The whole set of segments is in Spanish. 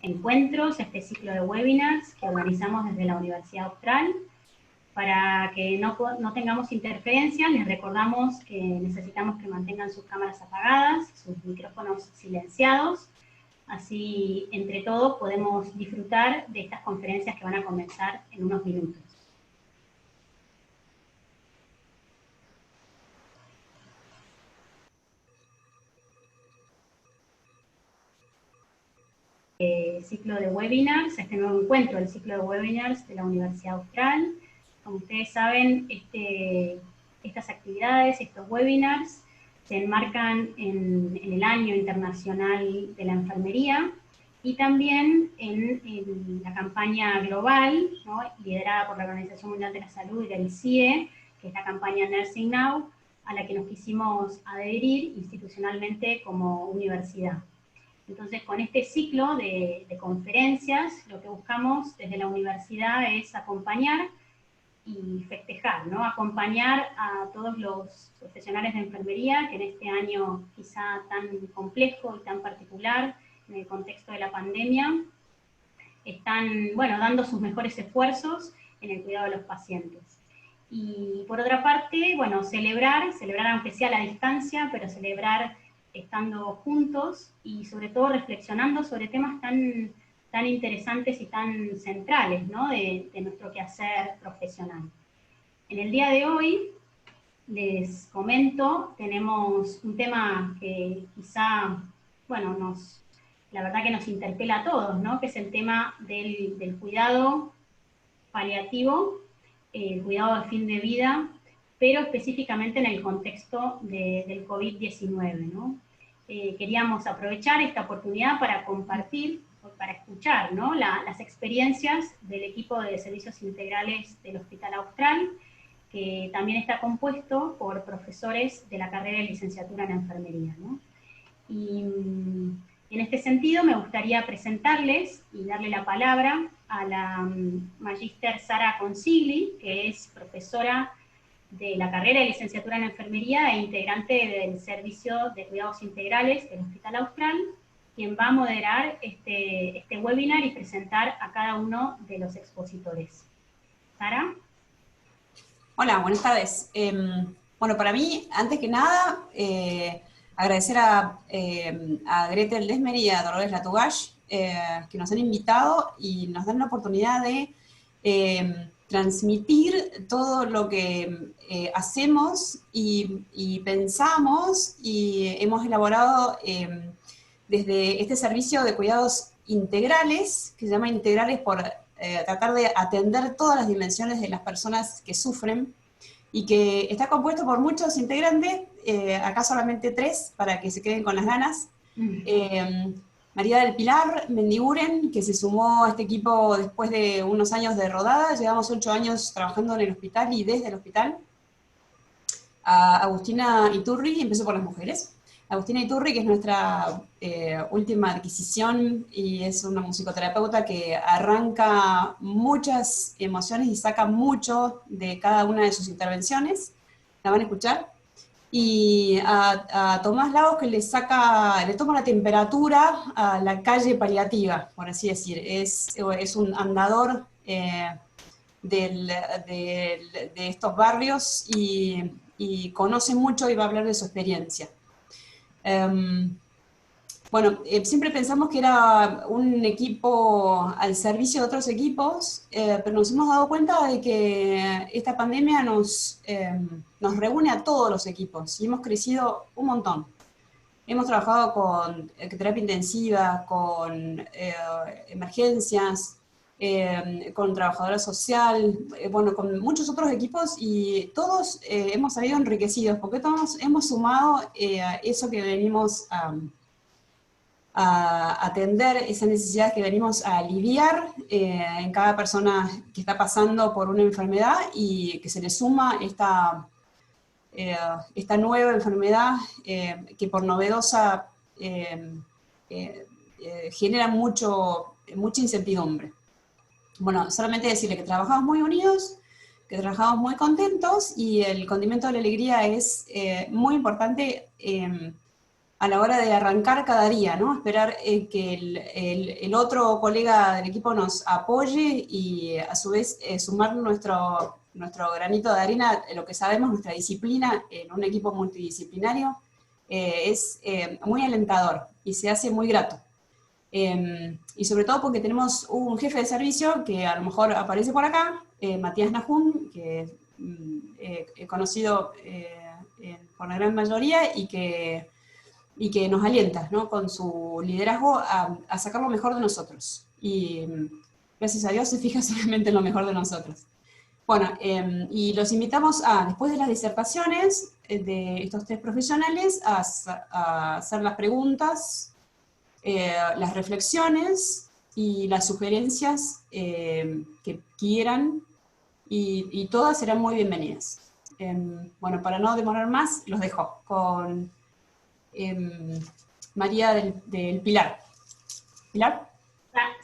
encuentros, este ciclo de webinars que organizamos desde la Universidad Austral. Para que no tengamos interferencias, les recordamos que necesitamos que mantengan sus cámaras apagadas, sus micrófonos silenciados, así entre todos podemos disfrutar de estas conferencias que van a comenzar en unos minutos. Ciclo de webinars, este nuevo encuentro del ciclo de webinars de la Universidad Austral. Como ustedes saben, estas actividades, estos webinars, se enmarcan en el Año Internacional de la Enfermería y también en la campaña global, ¿no?, liderada por la Organización Mundial de la Salud y del CIE, que es la campaña Nursing Now, a la que nos quisimos adherir institucionalmente como universidad. Entonces, con este ciclo de conferencias, lo que buscamos desde la universidad es acompañar y festejar, ¿no? Acompañar a todos los profesionales de enfermería que en este año quizá tan complejo y tan particular, en el contexto de la pandemia, están, bueno, dando sus mejores esfuerzos en el cuidado de los pacientes. Y por otra parte, bueno, celebrar aunque sea a la distancia, pero celebrar estando juntos y sobre todo reflexionando sobre temas tan interesantes y tan centrales, ¿no?, de nuestro quehacer profesional. En el día de hoy, les comento, tenemos un tema que quizá, bueno, la verdad que nos interpela a todos, ¿no?, que es el tema del cuidado paliativo, el cuidado de fin de vida, pero específicamente en el contexto del COVID-19, ¿no? Queríamos aprovechar esta oportunidad para compartir, para escuchar, ¿no?, las experiencias del equipo de servicios integrales del Hospital Austral, que también está compuesto por profesores de la carrera de licenciatura en enfermería, ¿no? Y en este sentido me gustaría presentarles y darle la palabra a la magíster Sara Consigli, que es profesora de la carrera de licenciatura en enfermería e integrante del servicio de cuidados integrales del Hospital Austral, quien va a moderar este webinar y presentar a cada uno de los expositores. Sara. Hola, buenas tardes. Bueno, para mí, antes que nada, agradecer a Gretel Desmer y a Dolores Latougache, que nos han invitado y nos dan la oportunidad de transmitir todo lo que hacemos y pensamos y hemos elaborado desde este servicio de cuidados integrales, que se llama Integrales por tratar de atender todas las dimensiones de las personas que sufren, y que está compuesto por muchos integrantes, acá solamente 3, para que se queden con las ganas. María del Pilar Mendiguren, que se sumó a este equipo después de unos años de rodada, llevamos 8 años trabajando en el hospital y desde el hospital. A Agustina Iturri, empezó por las mujeres. Agustina Iturri, que es nuestra última adquisición y es una musicoterapeuta que arranca muchas emociones y saca mucho de cada una de sus intervenciones. La van a escuchar. Y a Tomás Lagos, que le toma la temperatura a la calle paliativa, por así decir. Es un andador de estos barrios y conoce mucho y va a hablar de su experiencia. Bueno, siempre pensamos que era un equipo al servicio de otros equipos, pero nos hemos dado cuenta de que esta pandemia nos reúne a todos los equipos y hemos crecido un montón. Hemos trabajado con terapia intensiva, con emergencias, con trabajadora social, bueno, con muchos otros equipos, y todos hemos salido enriquecidos, porque todos hemos sumado eso que venimos a atender, esas necesidades que venimos a aliviar en cada persona que está pasando por una enfermedad, y que se le suma esta nueva enfermedad que por novedosa genera mucha incertidumbre. Bueno, solamente decirle que trabajamos muy unidos, que trabajamos muy contentos, y el condimento de la alegría es muy importante a la hora de arrancar cada día, ¿no? Esperar que el otro colega del equipo nos apoye y a su vez sumar nuestro granito de arena, lo que sabemos, nuestra disciplina en un equipo multidisciplinario, es muy alentador y se hace muy grato. Y sobre todo porque tenemos un jefe de servicio que a lo mejor aparece por acá, Matías Nahum, que he conocido por la gran mayoría y que nos alienta, ¿no? Con su liderazgo a sacar lo mejor de nosotros. Y gracias a Dios se fija solamente en lo mejor de nosotros. Bueno, y los invitamos después de las disertaciones de estos tres profesionales, a hacer las preguntas, las reflexiones y las sugerencias que quieran, y todas serán muy bienvenidas. Bueno, para no demorar más, los dejo con María del Pilar. ¿Pilar?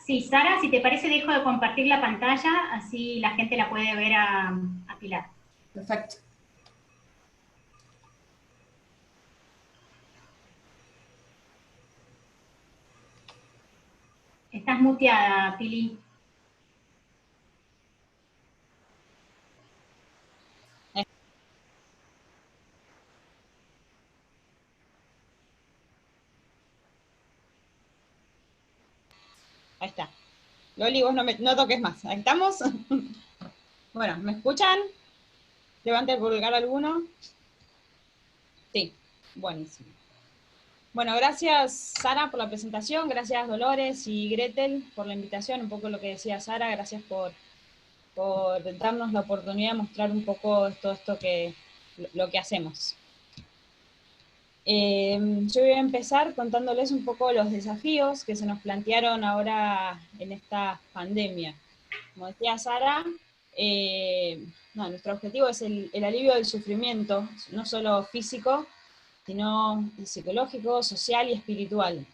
Sí, Sara, si te parece, dejo de compartir la pantalla, así la gente la puede ver a Pilar. Perfecto. Estás muteada, Pili. Ahí está. Loli, vos no toques más. Ahí estamos. Bueno, ¿me escuchan? Levante el pulgar alguno. Sí, buenísimo. Bueno, gracias Sara por la presentación, gracias Dolores y Gretel por la invitación, un poco lo que decía Sara, gracias por darnos la oportunidad de mostrar un poco todo esto lo que hacemos. Yo voy a empezar contándoles un poco los desafíos que se nos plantearon ahora en esta pandemia. Como decía Sara, nuestro objetivo es el alivio del sufrimiento, no solo físico, sino psicológico, social y espiritual,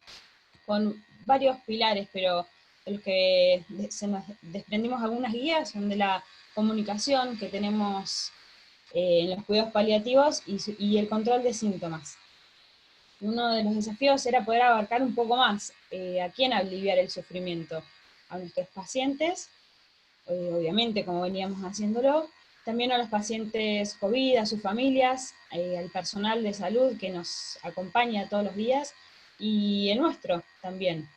con varios pilares, pero de los que nos desprendimos algunas guías son de la comunicación que tenemos en los cuidados paliativos y el control de síntomas. Uno de los desafíos era poder abarcar un poco más a quién aliviar el sufrimiento, a nuestros pacientes, obviamente como veníamos haciéndolo, también a los pacientes COVID, a sus familias, al personal de salud que nos acompaña todos los días, y el nuestro también.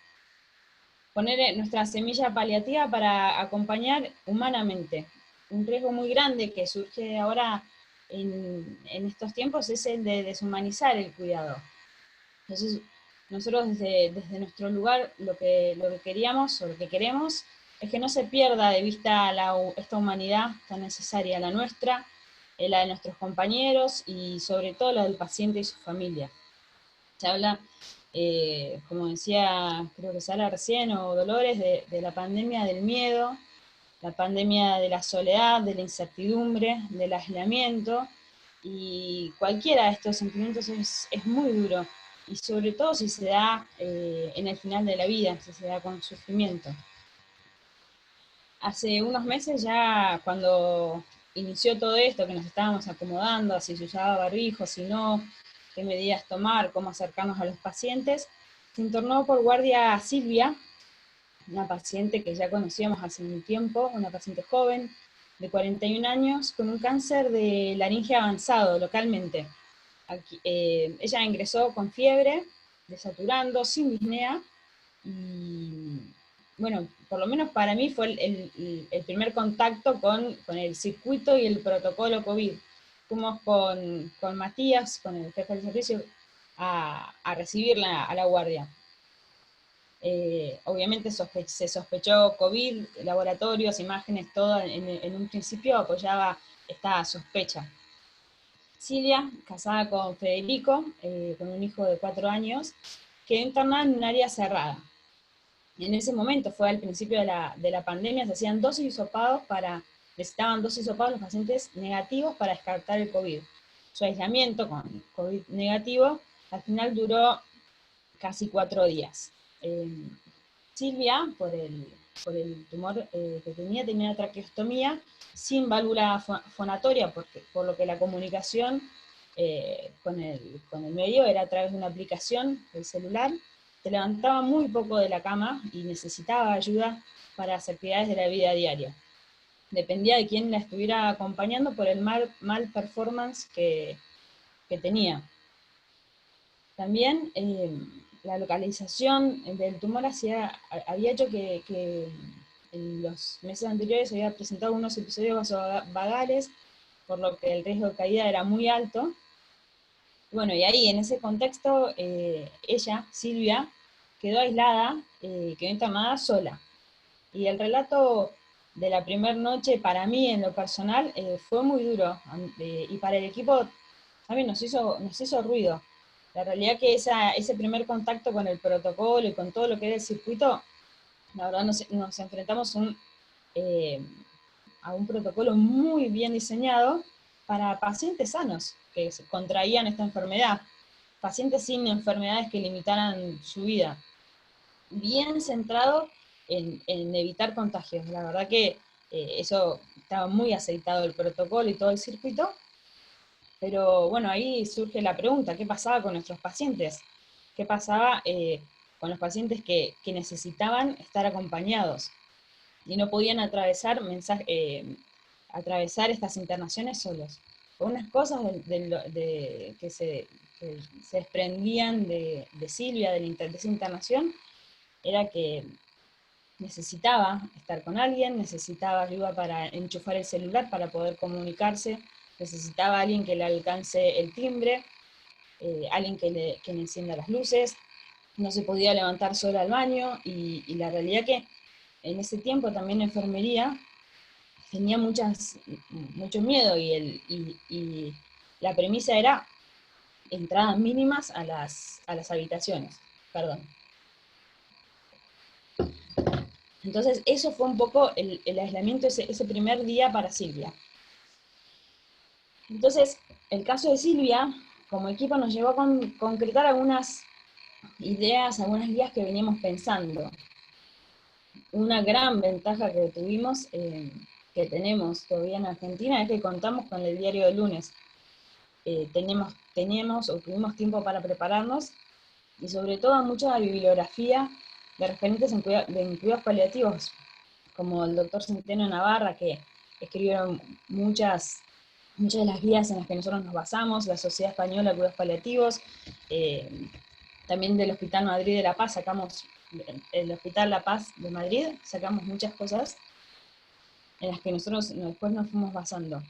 Poner nuestra semilla paliativa para acompañar humanamente. Un riesgo muy grande que surge ahora en estos tiempos es el de deshumanizar el cuidado. Entonces, nosotros desde nuestro lugar lo que queríamos o lo que queremos es que no se pierda de vista esta humanidad tan necesaria, la nuestra, la de nuestros compañeros y sobre todo la del paciente y su familia. Se habla, como decía, creo que Sara recién, o Dolores, de la pandemia del miedo, la pandemia de la soledad, de la incertidumbre, del aislamiento, y cualquiera de estos sentimientos es muy duro, y sobre todo si se da en el final de la vida, si se da con sufrimiento. Hace unos meses ya, cuando inició todo esto, que nos estábamos acomodando, si se usaba barbijo, si no, qué medidas tomar, cómo acercarnos a los pacientes, se internó por guardia Silvia, una paciente que ya conocíamos hace un tiempo, una paciente joven, de 41 años, con un cáncer de laringe avanzado localmente. Aquí, ella ingresó con fiebre, desaturando, sin disnea, y bueno, por lo menos para mí fue el primer contacto con el circuito y el protocolo COVID. Fuimos con Matías, con el jefe del servicio, a recibirla a la guardia. Obviamente se sospechó COVID, laboratorios, imágenes, todo en un principio apoyaba esta sospecha. Silvia, casada con Federico, con un hijo de 4 años, quedó internada en un área cerrada. En ese momento, fue al principio de la pandemia, se hacían necesitaban 2 hisopados los pacientes negativos para descartar el COVID. Su aislamiento con COVID negativo al final duró casi 4 días. Silvia, por el tumor que tenía traqueostomía sin válvula fonatoria, por lo que la comunicación con el medio, era a través de una aplicación del celular. Se levantaba muy poco de la cama y necesitaba ayuda para las actividades de la vida diaria. Dependía de quién la estuviera acompañando por el mal performance que tenía. También la localización del tumor había hecho que en los meses anteriores había presentado unos episodios vasovagales, por lo que el riesgo de caída era muy alto. Bueno, y ahí, en ese contexto, ella, Silvia, quedó aislada, quedó internada sola. Y el relato de la primera noche, para mí, en lo personal, fue muy duro. Y para el equipo también nos hizo ruido. La realidad que ese primer contacto con el protocolo y con todo lo que era el circuito, la verdad nos enfrentamos a un protocolo muy bien diseñado para pacientes sanos que contraían esta enfermedad, pacientes sin enfermedades que limitaran su vida, bien centrado en evitar contagios. La verdad que eso estaba muy aceitado el protocolo y todo el circuito, pero bueno, ahí surge la pregunta, ¿qué pasaba con nuestros pacientes? ¿Qué pasaba con los pacientes que necesitaban estar acompañados y no podían atravesar estas internaciones solos? Unas cosas que se desprendían de Silvia, de esa internación, era que necesitaba estar con alguien, necesitaba ayuda para enchufar el celular para poder comunicarse, necesitaba alguien que le alcance el timbre, alguien que le encienda las luces, no se podía levantar sola al baño, y la realidad que en ese tiempo también la enfermería tenía mucho miedo, y la premisa era entradas mínimas a las habitaciones. Perdón. Entonces eso fue un poco el aislamiento ese primer día para Silvia. Entonces, el caso de Silvia, como equipo, nos llevó a concretar algunas ideas, algunas guías que veníamos pensando. Una gran ventaja que tuvimos, que tenemos todavía en Argentina, es que contamos con el diario del lunes. Tuvimos tiempo para prepararnos, y sobre todo mucha bibliografía de referentes en cuidados paliativos, como el doctor Centeno Navarra, que escribieron muchas de las guías en las que nosotros nos basamos, la Sociedad Española de Cuidados Paliativos, también del Hospital Madrid de La Paz, el Hospital La Paz de Madrid, sacamos muchas cosas en las que nosotros después nos fuimos basando.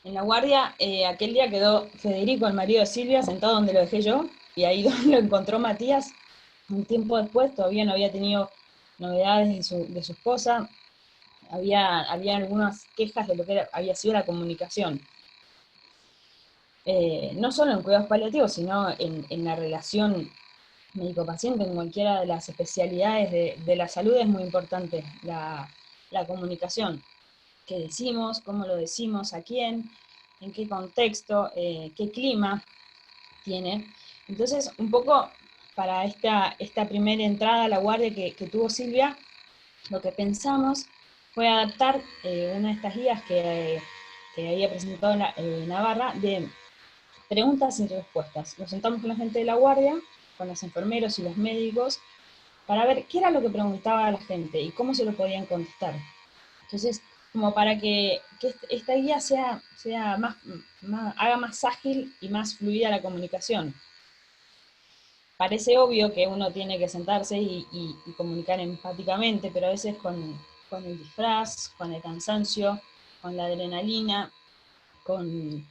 En la guardia, aquel día quedó Federico, el marido de Silvia, sentado donde lo dejé yo, y ahí donde lo encontró Matías. Un tiempo después todavía no había tenido novedades de su esposa, había algunas quejas de lo que había sido la comunicación. No solo en cuidados paliativos, sino en la relación médico-paciente, en cualquiera de las especialidades de la salud es muy importante la comunicación. ¿Qué decimos? ¿Cómo lo decimos? ¿A quién? ¿En qué contexto? ¿Qué clima tiene? Entonces, un poco para esta primera entrada a la guardia que tuvo Silvia, lo que pensamos fue adaptar una de estas guías que había presentado Navarra, de preguntas y respuestas. Nos sentamos con la gente de la guardia, con los enfermeros y los médicos, para ver qué era lo que preguntaba la gente y cómo se lo podían contestar. Entonces, como para que esta guía haga más ágil y más fluida la comunicación. Parece obvio que uno tiene que sentarse y comunicar empáticamente, pero a veces con el disfraz, con el cansancio, con la adrenalina, con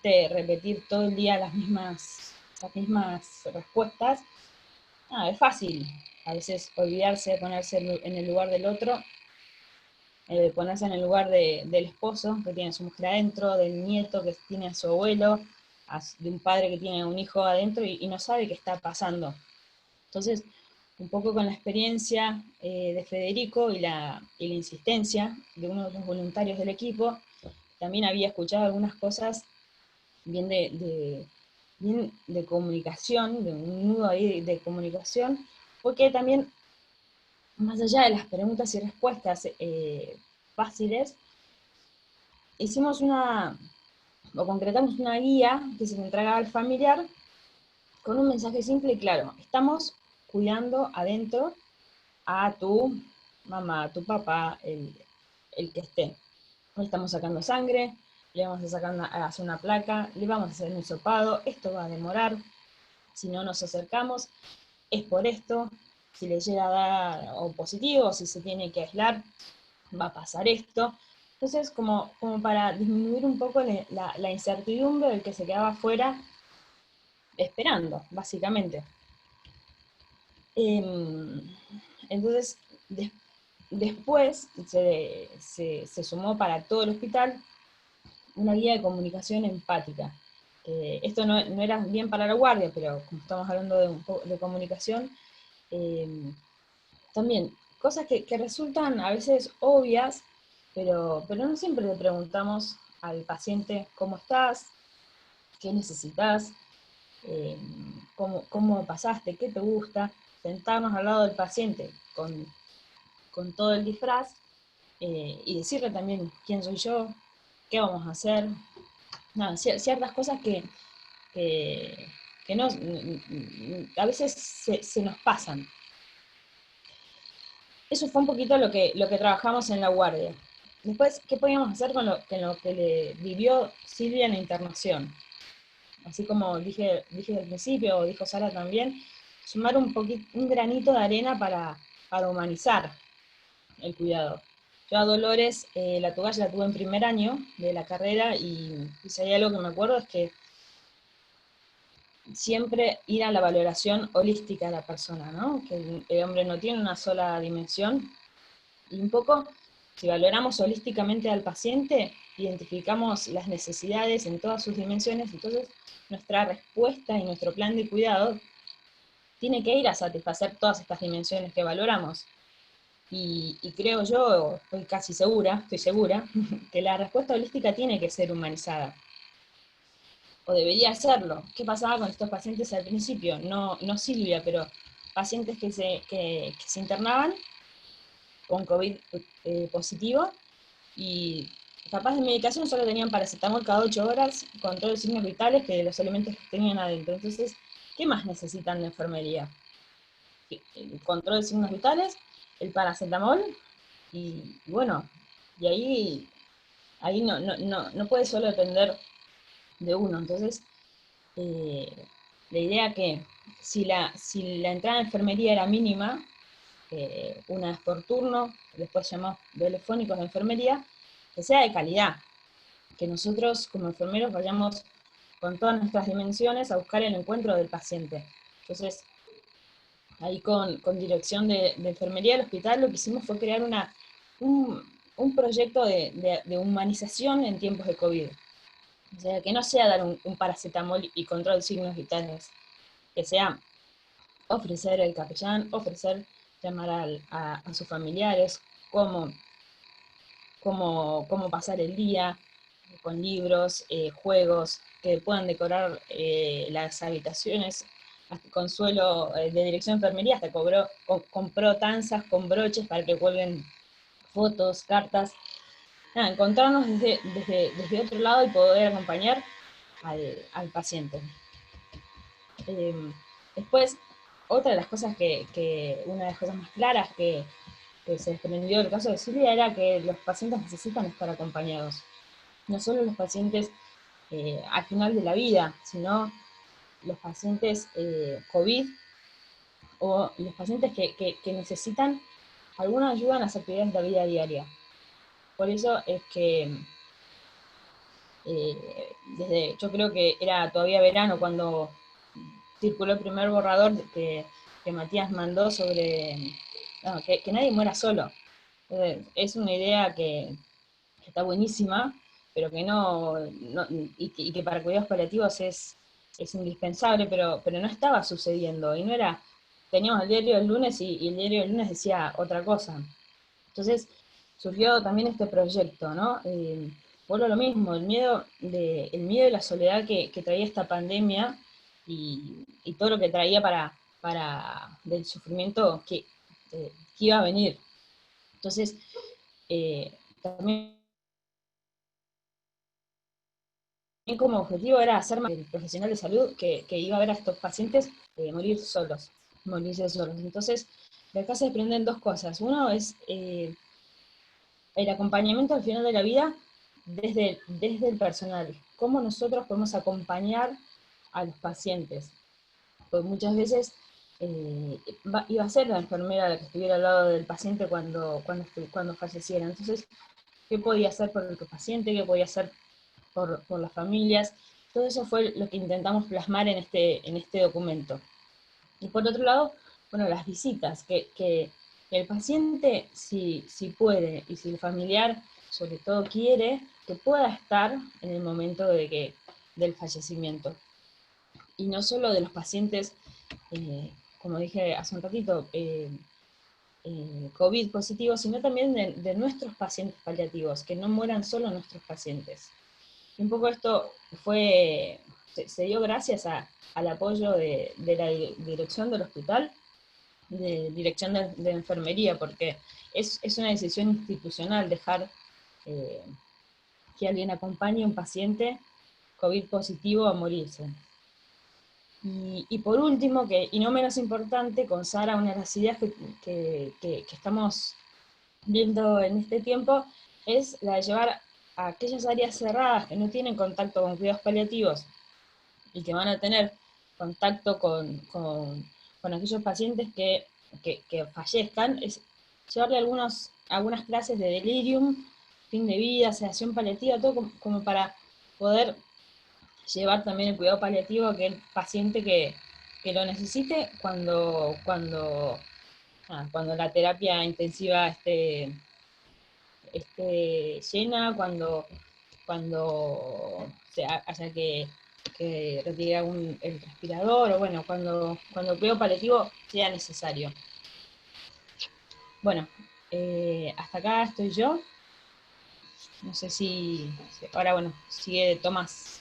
repetir todo el día las mismas respuestas, es fácil a veces olvidarse, ponerse en el lugar del otro, ponerse en el lugar del esposo que tiene a su mujer adentro, del nieto que tiene a su abuelo, de un padre que tiene un hijo adentro y no sabe qué está pasando. Entonces, un poco con la experiencia de Federico y la insistencia de uno de los voluntarios del equipo, también había escuchado algunas cosas bien de comunicación, de un nudo ahí de comunicación, porque también, más allá de las preguntas y respuestas fáciles, hicimos una o concretamos una guía que se le entrega al familiar con un mensaje simple y claro. Estamos cuidando adentro a tu mamá, a tu papá, el que esté. Le estamos sacando sangre, le vamos a hacer una placa, le vamos a hacer un hisopado, esto va a demorar, si no nos acercamos, es por esto, si le llega a dar o positivo, si se tiene que aislar, va a pasar esto. Entonces, como para disminuir un poco la incertidumbre del que se quedaba afuera esperando, básicamente. Entonces, después se sumó para todo el hospital una guía de comunicación empática. Esto no era bien para la guardia, pero como estamos hablando de comunicación, también cosas que resultan a veces obvias, pero no siempre le preguntamos al paciente cómo estás, qué necesitas, cómo pasaste, qué te gusta, sentarnos al lado del paciente con todo el disfraz y decirle también quién soy yo, qué vamos a hacer, nada, ciertas cosas que no, a veces se nos pasan. Eso fue un poquito lo que trabajamos en la guardia. Después, ¿qué podíamos hacer con lo que le vivió Silvia en la internación? Así como dije al principio, o dijo Sara también, sumar un granito de arena para humanizar el cuidado. Yo a Dolores, la Tugaya la tuve en primer año de la carrera y si hay algo que me acuerdo es que siempre ir a la valoración holística de la persona, ¿no? Que el hombre no tiene una sola dimensión. Y un poco, si valoramos holísticamente al paciente, identificamos las necesidades en todas sus dimensiones, entonces nuestra respuesta y nuestro plan de cuidado tiene que ir a satisfacer todas estas dimensiones que valoramos. Y creo yo, estoy segura, que la respuesta holística tiene que ser humanizada. O debería serlo. ¿Qué pasaba con estos pacientes al principio? No Silvia, pero pacientes que se internaban con COVID positivo y capaz de medicación solo tenían paracetamol cada 8 horas con todos los signos vitales que los elementos que tenían adentro. Entonces, ¿qué más necesitan de enfermería? El control de signos vitales, el paracetamol y bueno, y ahí no puede solo depender de uno. Entonces, la idea que si la entrada en enfermería era mínima, una vez por turno, después llamamos telefónicos de enfermería, que sea de calidad, que nosotros como enfermeros vayamos con todas nuestras dimensiones a buscar el encuentro del paciente. Entonces, ahí con dirección de enfermería del hospital lo que hicimos fue crear un proyecto de humanización en tiempos de COVID. O sea, que no sea dar un paracetamol y control de signos vitales, que sea ofrecer el capellán, ofrecer llamar a sus familiares, cómo pasar el día, con libros, juegos, que puedan decorar las habitaciones. Hasta Consuelo de Dirección de Enfermería hasta compró tanzas con broches para que cuelguen fotos, cartas. Nada, encontrarnos desde otro lado y poder acompañar al paciente. Después, otra de las cosas una de las cosas más claras que se desprendió del caso de Silvia era que los pacientes necesitan estar acompañados. No solo los pacientes al final de la vida, sino los pacientes COVID o los pacientes que necesitan alguna ayuda en las actividades de la vida diaria. Por eso es que yo creo que era todavía verano cuando circuló el primer borrador que Matías mandó sobre que nadie muera solo. Es una idea que está buenísima, pero que y que para cuidados paliativos es indispensable, pero no estaba sucediendo, y no era, teníamos el diario del lunes y el diario del lunes decía otra cosa. Entonces surgió también este proyecto, ¿no? Vuelvo a lo mismo, el miedo y la soledad que traía esta pandemia y todo lo que traía del sufrimiento que iba a venir. Entonces, también como objetivo era hacer más el profesional de salud que iba a ver a estos pacientes morirse solos. Entonces, de acá se desprenden dos cosas. Uno es el acompañamiento al final de la vida desde el personal. Cómo nosotros podemos acompañar a los pacientes. Pues muchas veces iba a ser la enfermera la que estuviera al lado del paciente cuando falleciera. Entonces, ¿qué podía hacer por el paciente? ¿Qué podía hacer por las familias? Todo eso fue lo que intentamos plasmar en este documento. Y por otro lado, bueno, las visitas, que el paciente, si puede, y si el familiar sobre todo quiere, que pueda estar en el momento del fallecimiento. Y no solo de los pacientes, como dije hace un ratito, COVID positivos, sino también de nuestros pacientes paliativos, que no mueran solo nuestros pacientes. Y un poco esto se dio gracias al apoyo de la dirección del hospital, de dirección de enfermería, porque es una decisión institucional dejar que alguien acompañe a un paciente COVID positivo a morirse. Y por último, y no menos importante, con Sara, una de las ideas que estamos viendo en este tiempo es la de llevar a aquellas áreas cerradas que no tienen contacto con cuidados paliativos y que van a tener contacto con aquellos pacientes que fallezcan, es llevarle algunas clases de delirium, fin de vida, sedación paliativa, todo como para poder llevar también el cuidado paliativo a aquel paciente que lo necesite cuando la terapia intensiva esté llena, cuando haya que retirar el respirador, o bueno, cuando el cuidado paliativo sea necesario. Bueno, hasta acá estoy yo. No sé si ahora, bueno, sigue Tomás.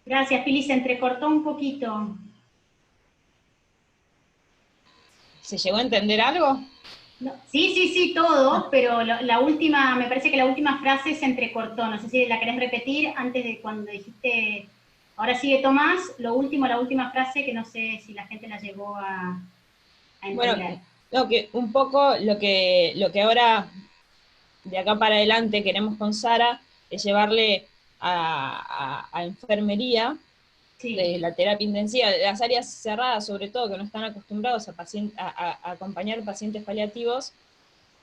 Gracias, Pili, se entrecortó un poquito. ¿Se llegó a entender algo? No, sí, todo, pero la última, me parece que la última frase se entrecortó. No sé si la querés repetir antes de cuando dijiste, ahora sigue Tomás, la última frase que no sé si la gente la llegó a entender. Bueno, que un poco lo que ahora, de acá para adelante, queremos con Sara, es llevarle a enfermería, Sí. de la terapia intensiva, de las áreas cerradas sobre todo, que no están acostumbrados a acompañar pacientes paliativos,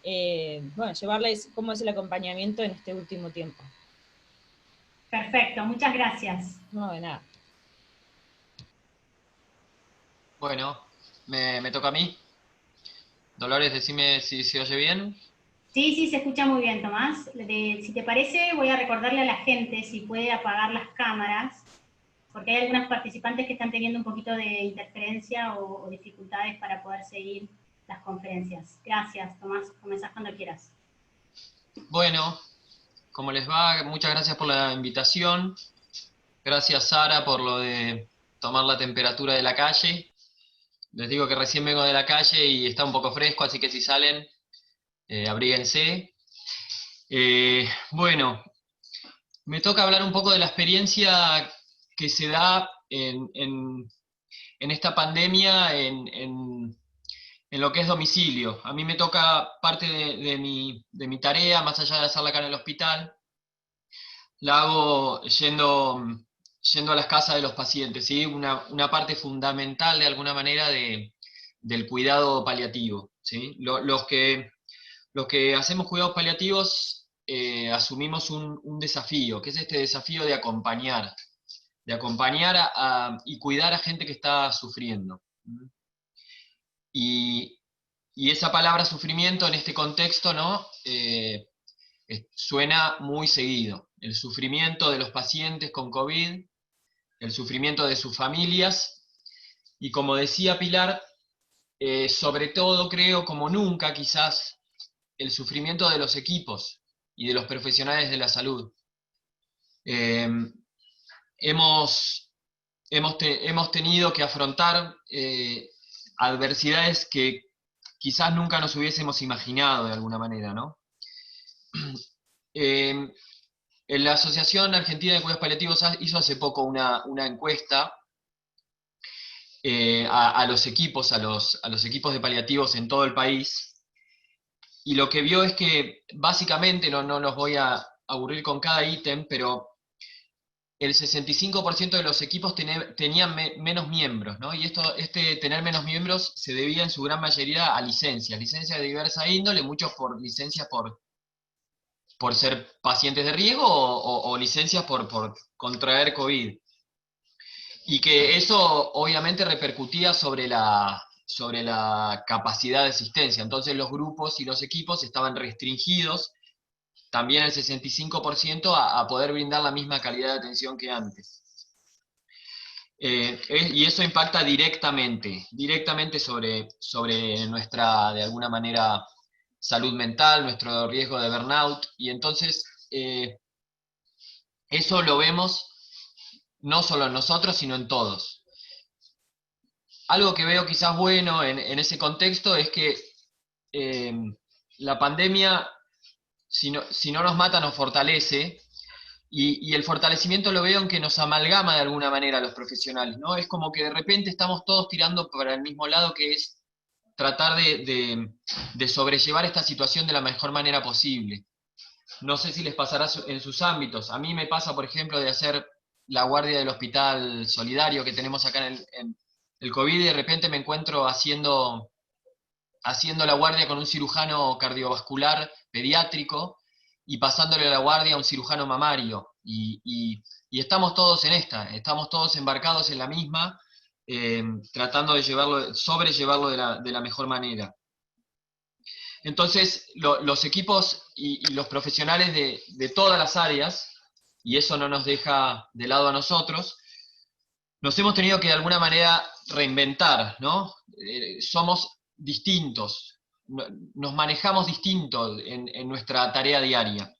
bueno, llevarles cómo es el acompañamiento en este último tiempo. Perfecto, muchas gracias. No, de nada. Bueno, me toca a mí. Dolores, decime si se oye bien. Sí, se escucha muy bien, Tomás. Si te parece, voy a recordarle a la gente si puede apagar las cámaras, porque hay algunas participantes que están teniendo un poquito de interferencia o dificultades para poder seguir las conferencias. Gracias, Tomás. Comenzás cuando quieras. Bueno, ¿cómo les va? Muchas gracias por la invitación. Gracias, Sara, por lo de tomar la temperatura de la calle. Les digo que recién vengo de la calle y está un poco fresco, así que si salen, abríguense. Bueno, me toca hablar un poco de la experiencia que se da en esta pandemia en lo que es domicilio. A mí me toca parte de mi tarea, más allá de hacerla acá en el hospital, la hago yendo a las casas de los pacientes, ¿sí? Una parte fundamental de alguna manera del cuidado paliativo, ¿sí? Los que hacemos cuidados paliativos asumimos un desafío, que es este desafío de acompañar y cuidar a gente que está sufriendo. Y esa palabra sufrimiento en este contexto, ¿no? Suena muy seguido. El sufrimiento de los pacientes con COVID, el sufrimiento de sus familias, y como decía Pilar, sobre todo creo, como nunca quizás, el sufrimiento de los equipos y de los profesionales de la salud. Hemos tenido que afrontar adversidades que quizás nunca nos hubiésemos imaginado de alguna manera, ¿no? La Asociación Argentina de Cuidados Paliativos hizo hace poco una encuesta a los equipos, a los equipos de paliativos en todo el país, y lo que vio es que básicamente, no los voy a aburrir con cada ítem, pero el 65% de los equipos tenían menos miembros, ¿no? Y tener menos miembros se debía en su gran mayoría a licencias de diversa índole, muchos por licencias por ser pacientes de riesgo o licencias por contraer COVID. Y que eso obviamente repercutía sobre la capacidad de asistencia. Entonces los grupos y los equipos estaban restringidos, también el 65%, a poder brindar la misma calidad de atención que antes. Y eso impacta directamente sobre nuestra, de alguna manera, salud mental, nuestro riesgo de burnout, y entonces eso lo vemos no solo en nosotros, sino en todos. Algo que veo quizás bueno en ese contexto es que la pandemia, si no nos mata, nos fortalece, y el fortalecimiento lo veo en que nos amalgama de alguna manera a los profesionales, ¿no? Es como que de repente estamos todos tirando para el mismo lado, que es tratar de sobrellevar esta situación de la mejor manera posible. No sé si les pasará en sus ámbitos. A mí me pasa, por ejemplo, de hacer la guardia del hospital solidario que tenemos acá en el COVID, y de repente me encuentro haciendo la guardia con un cirujano cardiovascular pediátrico y pasándole la guardia a un cirujano mamario. Y estamos todos estamos todos embarcados en la misma, tratando de sobrellevarlo de la mejor manera. Entonces, los equipos y los profesionales de todas las áreas, y eso no nos deja de lado a nosotros, nos hemos tenido que de alguna manera reinventar, ¿no? Somos distintos, nos manejamos distintos en nuestra tarea diaria.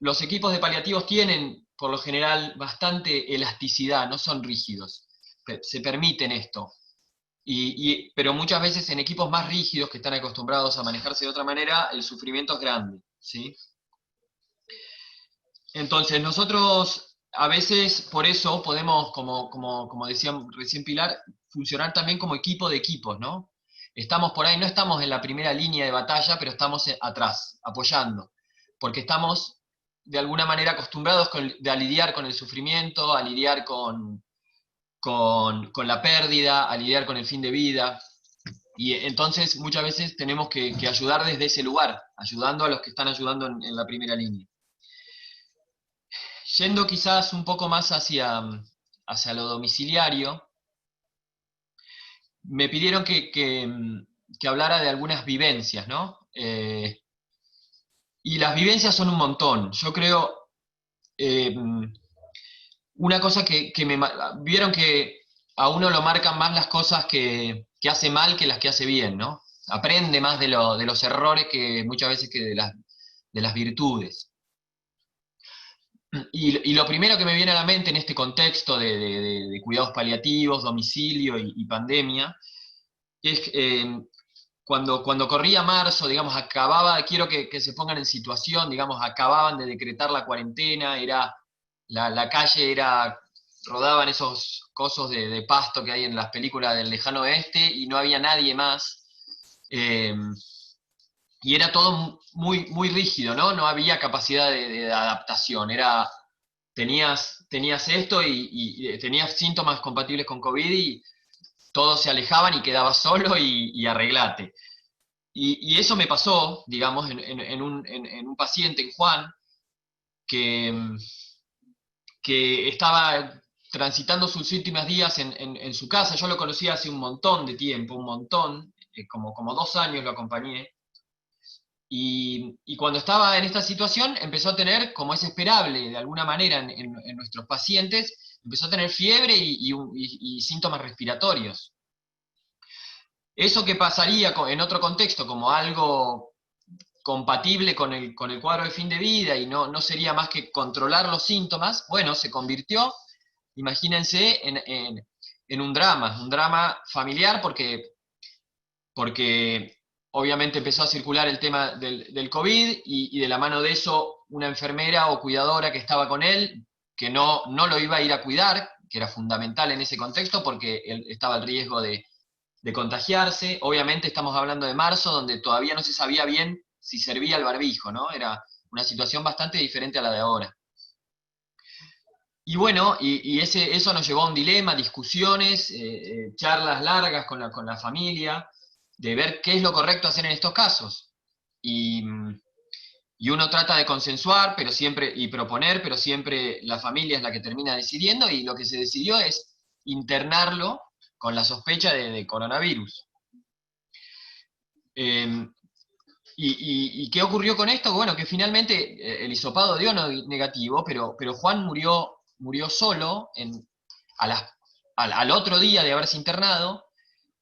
Los equipos de paliativos tienen, por lo general, bastante elasticidad, no son rígidos, se permiten esto. Pero muchas veces en equipos más rígidos, que están acostumbrados a manejarse de otra manera, el sufrimiento es grande, ¿sí? Entonces nosotros a veces por eso podemos, como decía recién Pilar, funcionar también como equipo de equipos, ¿no? Estamos por ahí, no estamos en la primera línea de batalla, pero estamos atrás, apoyando, porque estamos de alguna manera acostumbrados a lidiar con el sufrimiento, a lidiar con la pérdida, a lidiar con el fin de vida, y entonces muchas veces tenemos que ayudar desde ese lugar, ayudando a los que están ayudando en la primera línea. Yendo quizás un poco más hacia lo domiciliario, me pidieron que hablara de algunas vivencias, ¿no? Y las vivencias son un montón. Yo creo, una cosa vieron que a uno lo marcan más las cosas que hace mal que las que hace bien, ¿no? Aprende más de los errores que muchas veces que de las virtudes. Y lo primero que me viene a la mente en este contexto de cuidados paliativos, domicilio y pandemia, es cuando corría marzo, digamos, quiero que se pongan en situación, digamos, acababan de decretar la cuarentena, la calle rodaban esos cosos de pasto que hay en las películas del lejano oeste, y no había nadie más. Y era todo muy, muy rígido, ¿no? No había capacidad de adaptación. Tenías esto y tenías síntomas compatibles con COVID, y todos se alejaban y quedabas solo y arreglate. Y eso me pasó, digamos, en un paciente, en Juan, que estaba transitando sus últimos días en su casa. Yo lo conocí hace un montón de tiempo, como 2 años lo acompañé. Y cuando estaba en esta situación empezó a tener, como es esperable de alguna manera en nuestros pacientes, empezó a tener fiebre y síntomas respiratorios. Eso que pasaría en otro contexto como algo compatible con el cuadro de fin de vida y no sería más que controlar los síntomas, bueno, se convirtió, imagínense, en un drama familiar, porque obviamente empezó a circular el tema del COVID, y de la mano de eso una enfermera o cuidadora que estaba con él, que no lo iba a ir a cuidar, que era fundamental en ese contexto porque él estaba el riesgo de contagiarse. Obviamente estamos hablando de marzo, donde todavía no se sabía bien si servía el barbijo, ¿no? Era una situación bastante diferente a la de ahora. Y bueno, eso nos llevó a un dilema, discusiones, charlas largas con la familia, de ver qué es lo correcto hacer en estos casos. Y uno trata de consensuar, pero siempre, y proponer, pero siempre la familia es la que termina decidiendo, y lo que se decidió es internarlo con la sospecha de coronavirus. ¿Y qué ocurrió con esto? Bueno, que finalmente el hisopado dio negativo, pero Juan murió solo al otro día de haberse internado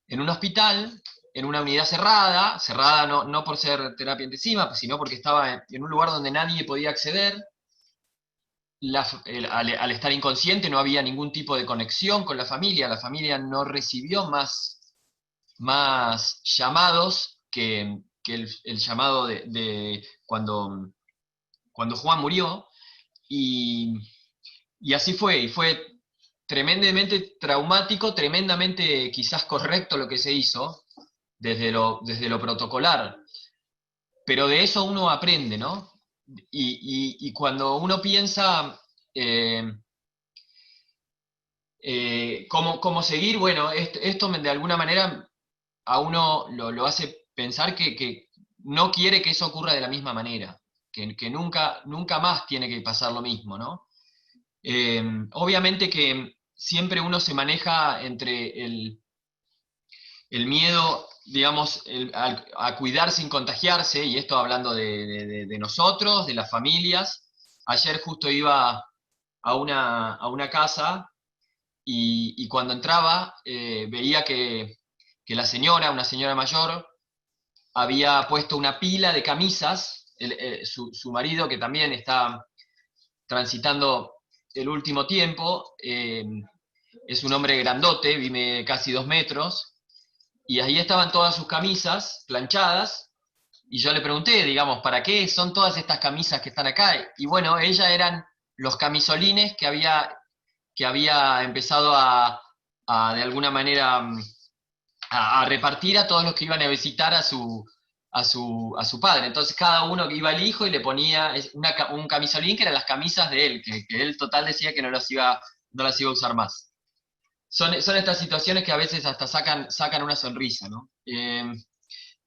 en un hospital, en una unidad cerrada no por ser terapia intensiva, sino porque estaba en un lugar donde nadie podía acceder. Al estar inconsciente no había ningún tipo de conexión con la familia no recibió más llamados que el llamado de cuando Juan murió, y así fue, y fue tremendamente traumático, tremendamente quizás correcto lo que se hizo, desde lo protocolar, pero de eso uno aprende, ¿no? Y cuando uno piensa cómo seguir, bueno, esto de alguna manera a uno lo hace pensar que no quiere que eso ocurra de la misma manera, que nunca más tiene que pasar lo mismo, ¿no? Obviamente que siempre uno se maneja entre el miedo, digamos, a cuidar sin contagiarse, y esto hablando de nosotros, de las familias. Ayer justo iba a una casa y cuando entraba veía que una señora mayor, había puesto una pila de camisas, su marido, que también está transitando el último tiempo, es un hombre grandote, vive casi 2 metros, y ahí estaban todas sus camisas planchadas, y yo le pregunté, digamos, ¿para qué son todas estas camisas que están acá? Y bueno, ellas eran los camisolines que había empezado de alguna manera a repartir a todos los que iban a visitar a su padre. Entonces cada uno que iba al hijo y le ponía un camisolín que eran las camisas de él, que él total decía que no las iba a usar más. Son estas situaciones que a veces hasta sacan una sonrisa, ¿no?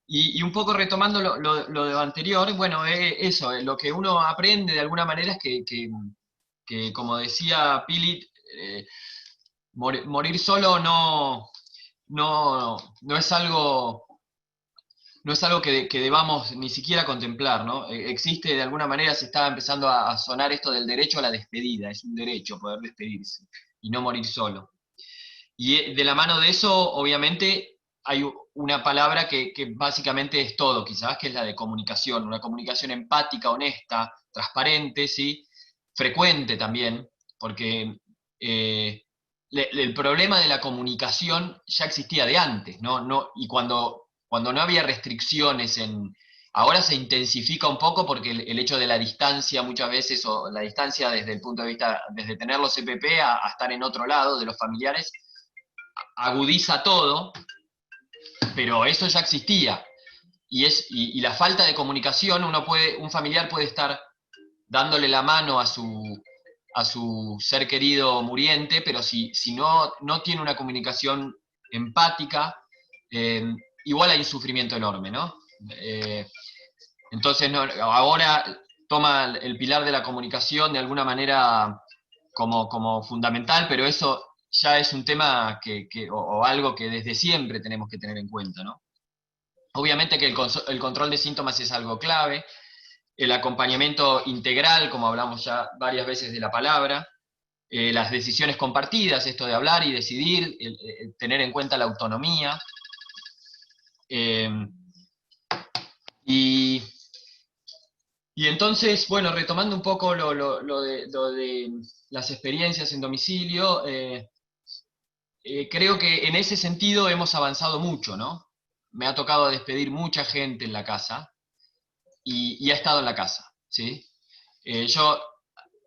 Y un poco retomando lo de anterior, bueno, eso, lo que uno aprende de alguna manera es que como decía Pilit, morir solo no es algo que debamos ni siquiera contemplar, ¿no? Existe, de alguna manera se está empezando a sonar esto del derecho a la despedida, es un derecho poder despedirse y no morir solo. Y de la mano de eso, obviamente, hay una palabra que básicamente es todo, quizás, que es la de comunicación, una comunicación empática, honesta, transparente, ¿sí? Frecuente también, porque el problema de la comunicación ya existía de antes, ¿no? Y cuando no había restricciones ahora se intensifica un poco porque el hecho de la distancia muchas veces, o la distancia desde el punto de vista, desde tener los EPP a estar en otro lado de los familiares, agudiza todo, pero eso ya existía. Y la falta de comunicación, un familiar puede estar dándole la mano a su ser querido muriente, pero si no tiene una comunicación empática, igual hay un sufrimiento enorme, ¿no? Entonces ahora toma el pilar de la comunicación de alguna manera como fundamental, pero eso ya es un tema o algo que desde siempre tenemos que tener en cuenta, ¿no? Obviamente que el control de síntomas es algo clave, el acompañamiento integral, como hablamos ya varias veces de la palabra, las decisiones compartidas, esto de hablar y decidir, el tener en cuenta la autonomía, y entonces, bueno, retomando un poco lo de las experiencias en domicilio, creo que en ese sentido hemos avanzado mucho, ¿no? Me ha tocado despedir mucha gente en la casa y ha estado en la casa, ¿sí? Yo,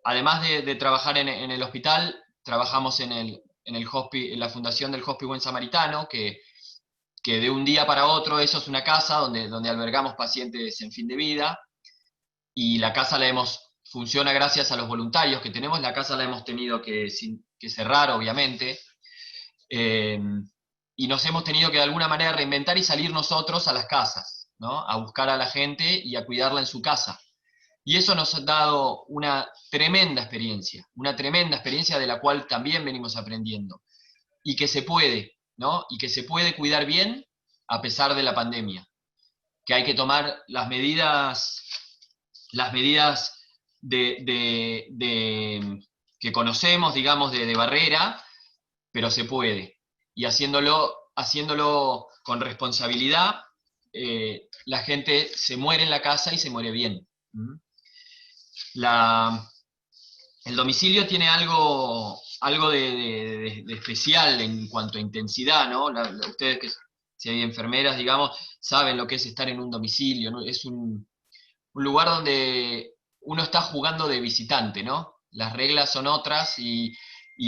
además de trabajar en el hospital, trabajamos en la fundación del Hospice Buen Samaritano, que de un día para otro, eso es una casa donde albergamos pacientes en fin de vida, y la casa funciona gracias a los voluntarios que tenemos. La casa la hemos tenido que cerrar, obviamente, y nos hemos tenido que de alguna manera reinventar y salir nosotros a las casas, ¿no? A buscar a la gente y a cuidarla en su casa. Y eso nos ha dado una tremenda experiencia de la cual también venimos aprendiendo. Y que se puede, ¿no? Y que se puede cuidar bien a pesar de la pandemia. Que hay que tomar las medidas que conocemos, digamos, de barrera, pero se puede. Y haciéndolo con responsabilidad, la gente se muere en la casa y se muere bien. El domicilio tiene algo de especial en cuanto a intensidad, ¿no? Ustedes que si hay enfermeras, digamos, saben lo que es estar en un domicilio, ¿no? Es un lugar donde uno está jugando de visitante, ¿no? Las reglas son otras y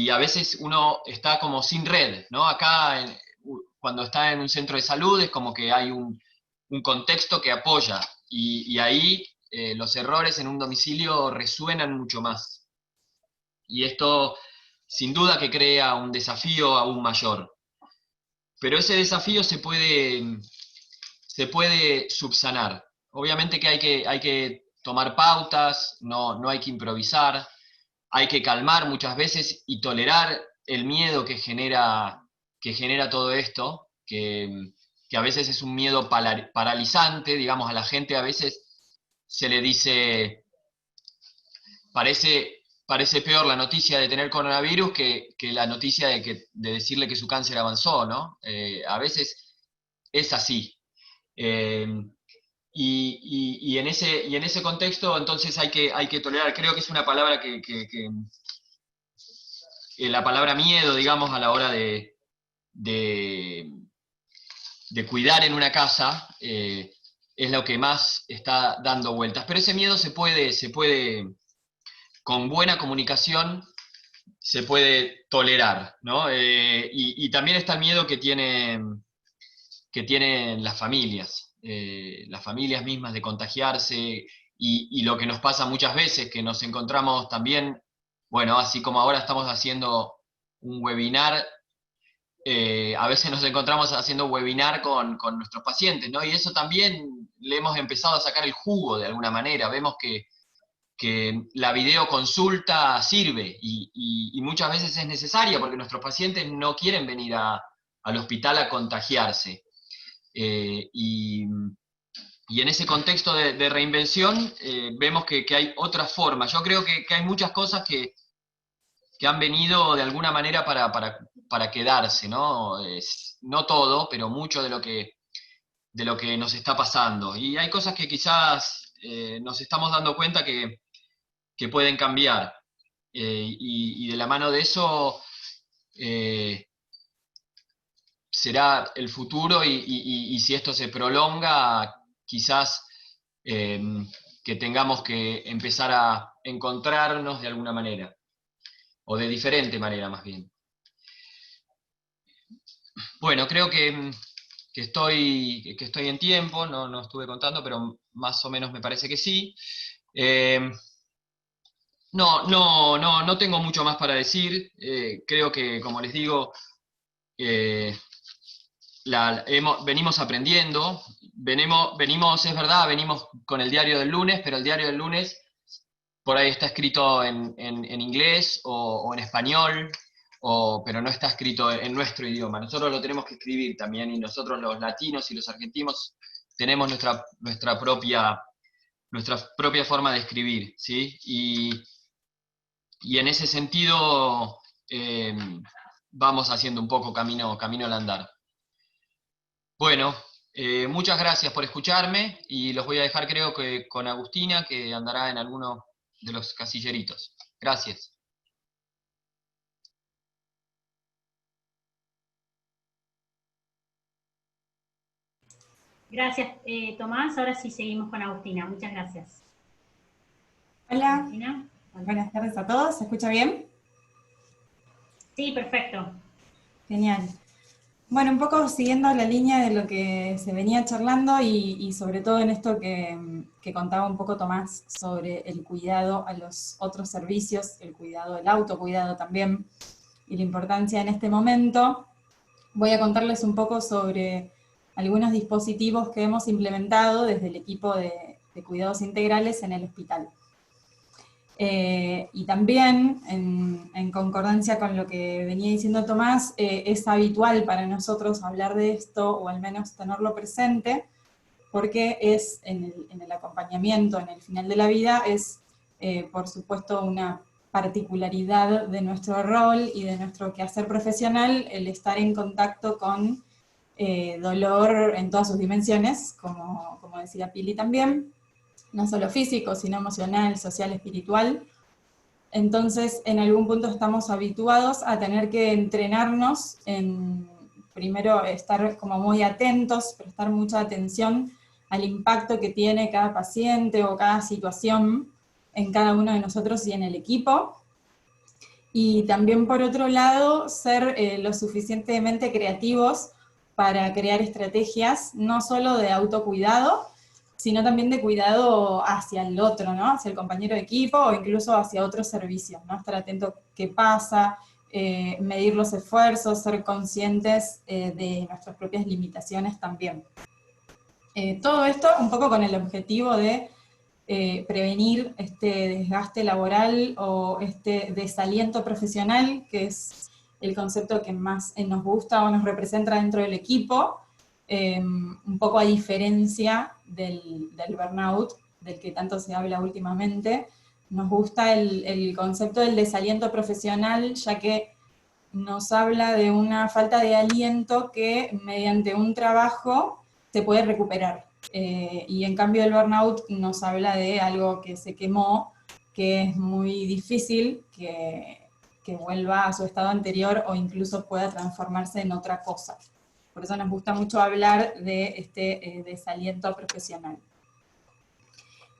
a veces uno está como sin red, ¿no? Acá, cuando está en un centro de salud, es como que hay un contexto que apoya, y ahí los errores en un domicilio resuenan mucho más. Y esto, sin duda, que crea un desafío aún mayor. Pero ese desafío se puede subsanar. Obviamente que hay que tomar pautas, no hay que improvisar, hay que calmar muchas veces y tolerar el miedo que genera todo esto, que a veces es un miedo paralizante. Digamos, a la gente a veces se le dice, parece peor la noticia de tener coronavirus que la noticia de decirle que su cáncer avanzó, ¿no? A veces es así. Eh, y en ese contexto, entonces hay que tolerar. Creo que es una palabra la palabra miedo, digamos, a la hora de cuidar en una casa, es lo que más está dando vueltas. Pero ese miedo se puede con buena comunicación, se puede tolerar, ¿no? Y también está el miedo que tienen las familias mismas de contagiarse, y lo que nos pasa muchas veces, que nos encontramos también, bueno, así como ahora estamos haciendo un webinar, a veces nos encontramos haciendo webinar con nuestros pacientes, ¿no? Y eso también le hemos empezado a sacar el jugo de alguna manera. Vemos que la videoconsulta sirve, y muchas veces es necesaria porque nuestros pacientes no quieren venir al hospital a contagiarse. Y en ese contexto de reinvención, vemos que hay otras formas. Yo creo que hay muchas cosas que han venido de alguna manera para quedarse, ¿no? No todo, pero mucho de lo que nos está pasando. Y hay cosas que quizás nos estamos dando cuenta que pueden cambiar. Y de la mano de eso será el futuro, y si esto se prolonga, quizás que tengamos que empezar a encontrarnos de alguna manera, o de diferente manera más bien. Bueno, creo que estoy en tiempo, no estuve contando, pero más o menos me parece que sí. No tengo mucho más para decir. Creo que, como les digo, venimos aprendiendo, es verdad, venimos con el diario del lunes, pero el diario del lunes por ahí está escrito en inglés o en español, pero no está escrito en nuestro idioma. Nosotros lo tenemos que escribir también, y nosotros los latinos y los argentinos tenemos nuestra propia forma de escribir, ¿sí? Y en ese sentido vamos haciendo un poco camino al andar. Bueno, muchas gracias por escucharme, y los voy a dejar, creo que con Agustina, que andará en alguno de los casilleritos. Gracias. Gracias, Tomás. Ahora sí seguimos con Agustina. Muchas gracias. Hola, Cristina. buenas tardes a todos, ¿se escucha bien? Sí, perfecto. Genial. Bueno, un poco siguiendo la línea de lo que se venía charlando y sobre todo en esto que contaba un poco Tomás sobre el cuidado a los otros servicios, el cuidado, el autocuidado también, y la importancia en este momento, voy a contarles un poco sobre algunos dispositivos que hemos implementado desde el equipo de cuidados integrales en el hospital. Y también, en concordancia con lo que venía diciendo Tomás, es habitual para nosotros hablar de esto, o al menos tenerlo presente, porque es en el acompañamiento, en el final de la vida, es por supuesto una particularidad de nuestro rol y de nuestro quehacer profesional el estar en contacto con dolor en todas sus dimensiones, como decía Pili también, no solo físico, sino emocional, social, espiritual. Entonces, en algún punto estamos habituados a tener que entrenarnos en, primero, estar como muy atentos, prestar mucha atención al impacto que tiene cada paciente o cada situación en cada uno de nosotros y en el equipo. Y también, por otro lado, ser lo suficientemente creativos para crear estrategias, no solo de autocuidado, sino también de cuidado hacia el otro, ¿no? Hacia el compañero de equipo o incluso hacia otros servicios, ¿no? Estar atento a qué pasa, medir los esfuerzos, ser conscientes de nuestras propias limitaciones también. Todo esto un poco con el objetivo de prevenir este desgaste laboral o este desaliento profesional, que es el concepto que más nos gusta o nos representa dentro del equipo, un poco a diferencia del burnout, del que tanto se habla últimamente. Nos gusta el concepto del desaliento profesional, ya que nos habla de una falta de aliento que mediante un trabajo se puede recuperar. Y en cambio el burnout nos habla de algo que se quemó, que es muy difícil que vuelva a su estado anterior o incluso pueda transformarse en otra cosa. Por eso nos gusta mucho hablar de este desaliento profesional.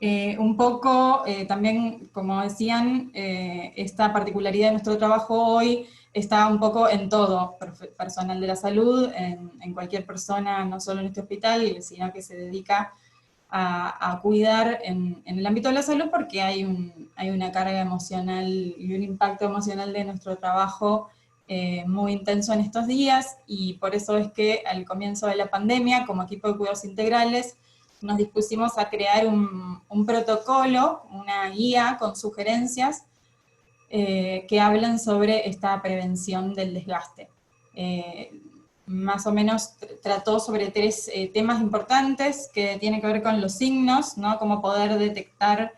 Un poco, también, como decían, esta particularidad de nuestro trabajo hoy está un poco en todo, personal de la salud, en cualquier persona, no solo en este hospital, sino que se dedica a cuidar en el ámbito de la salud, porque hay una carga emocional y un impacto emocional de nuestro trabajo muy intenso en estos días, y por eso es que al comienzo de la pandemia, como equipo de cuidados integrales, nos dispusimos a crear un protocolo, una guía con sugerencias que hablan sobre esta prevención del desgaste. Más o menos trató sobre 3 temas importantes que tienen que ver con los signos, ¿no? Cómo poder detectar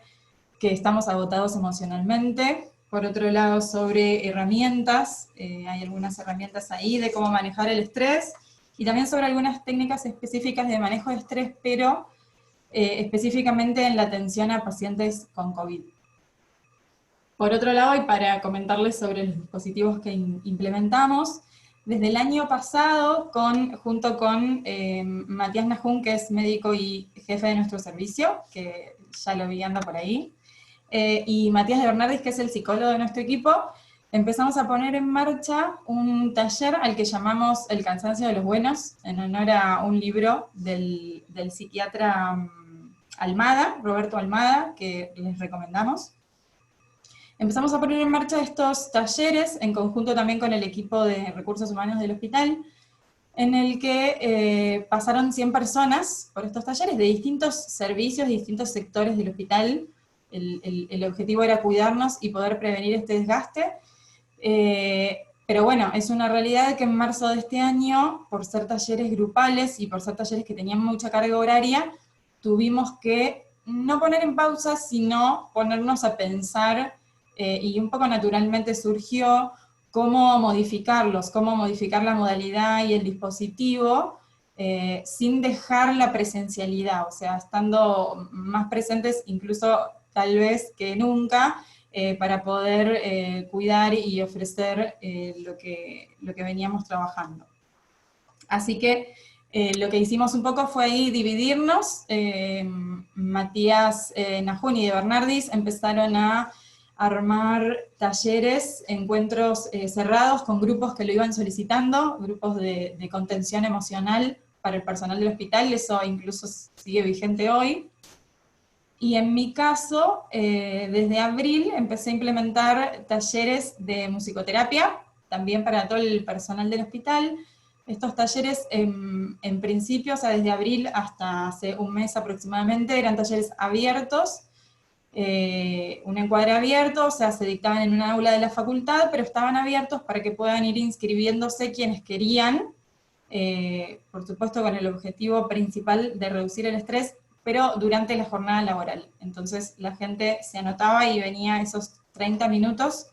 que estamos agotados emocionalmente. Por otro lado, sobre herramientas, hay algunas herramientas ahí de cómo manejar el estrés, y también sobre algunas técnicas específicas de manejo de estrés, pero específicamente en la atención a pacientes con COVID. Por otro lado, y para comentarles sobre los dispositivos que implementamos, desde el año pasado, junto con Matías Najún, que es médico y jefe de nuestro servicio, que ya lo vi anda por ahí, y Matías de Bernardis, que es el psicólogo de nuestro equipo, empezamos a poner en marcha un taller al que llamamos El cansancio de los buenos, en honor a un libro del psiquiatra Almada, Roberto Almada, que les recomendamos. Empezamos a poner en marcha estos talleres, en conjunto también con el equipo de recursos humanos del hospital, en el que pasaron 100 personas por estos talleres de distintos servicios, de distintos sectores del hospital. El objetivo era cuidarnos y poder prevenir este desgaste. Pero bueno, es una realidad que en marzo de este año, por ser talleres grupales y por ser talleres que tenían mucha carga horaria, tuvimos que no poner en pausa, sino ponernos a pensar, y un poco naturalmente surgió cómo modificarlos, cómo modificar la modalidad y el dispositivo, sin dejar la presencialidad, o sea, estando más presentes incluso tal vez que nunca, para poder cuidar y ofrecer lo que veníamos trabajando. Así que lo que hicimos un poco fue ahí dividirnos. Matías Najuni de Bernardis empezaron a armar talleres, encuentros cerrados con grupos que lo iban solicitando, grupos de contención emocional para el personal del hospital, eso incluso sigue vigente hoy. Y en mi caso, desde abril empecé a implementar talleres de musicoterapia, también para todo el personal del hospital. Estos talleres, en principio, o sea, desde abril hasta hace un mes aproximadamente, eran talleres abiertos, un encuadre abierto, o sea, se dictaban en una aula de la facultad, pero estaban abiertos para que puedan ir inscribiéndose quienes querían, por supuesto con el objetivo principal de reducir el estrés, pero durante la jornada laboral. Entonces la gente se anotaba y venía esos 30 minutos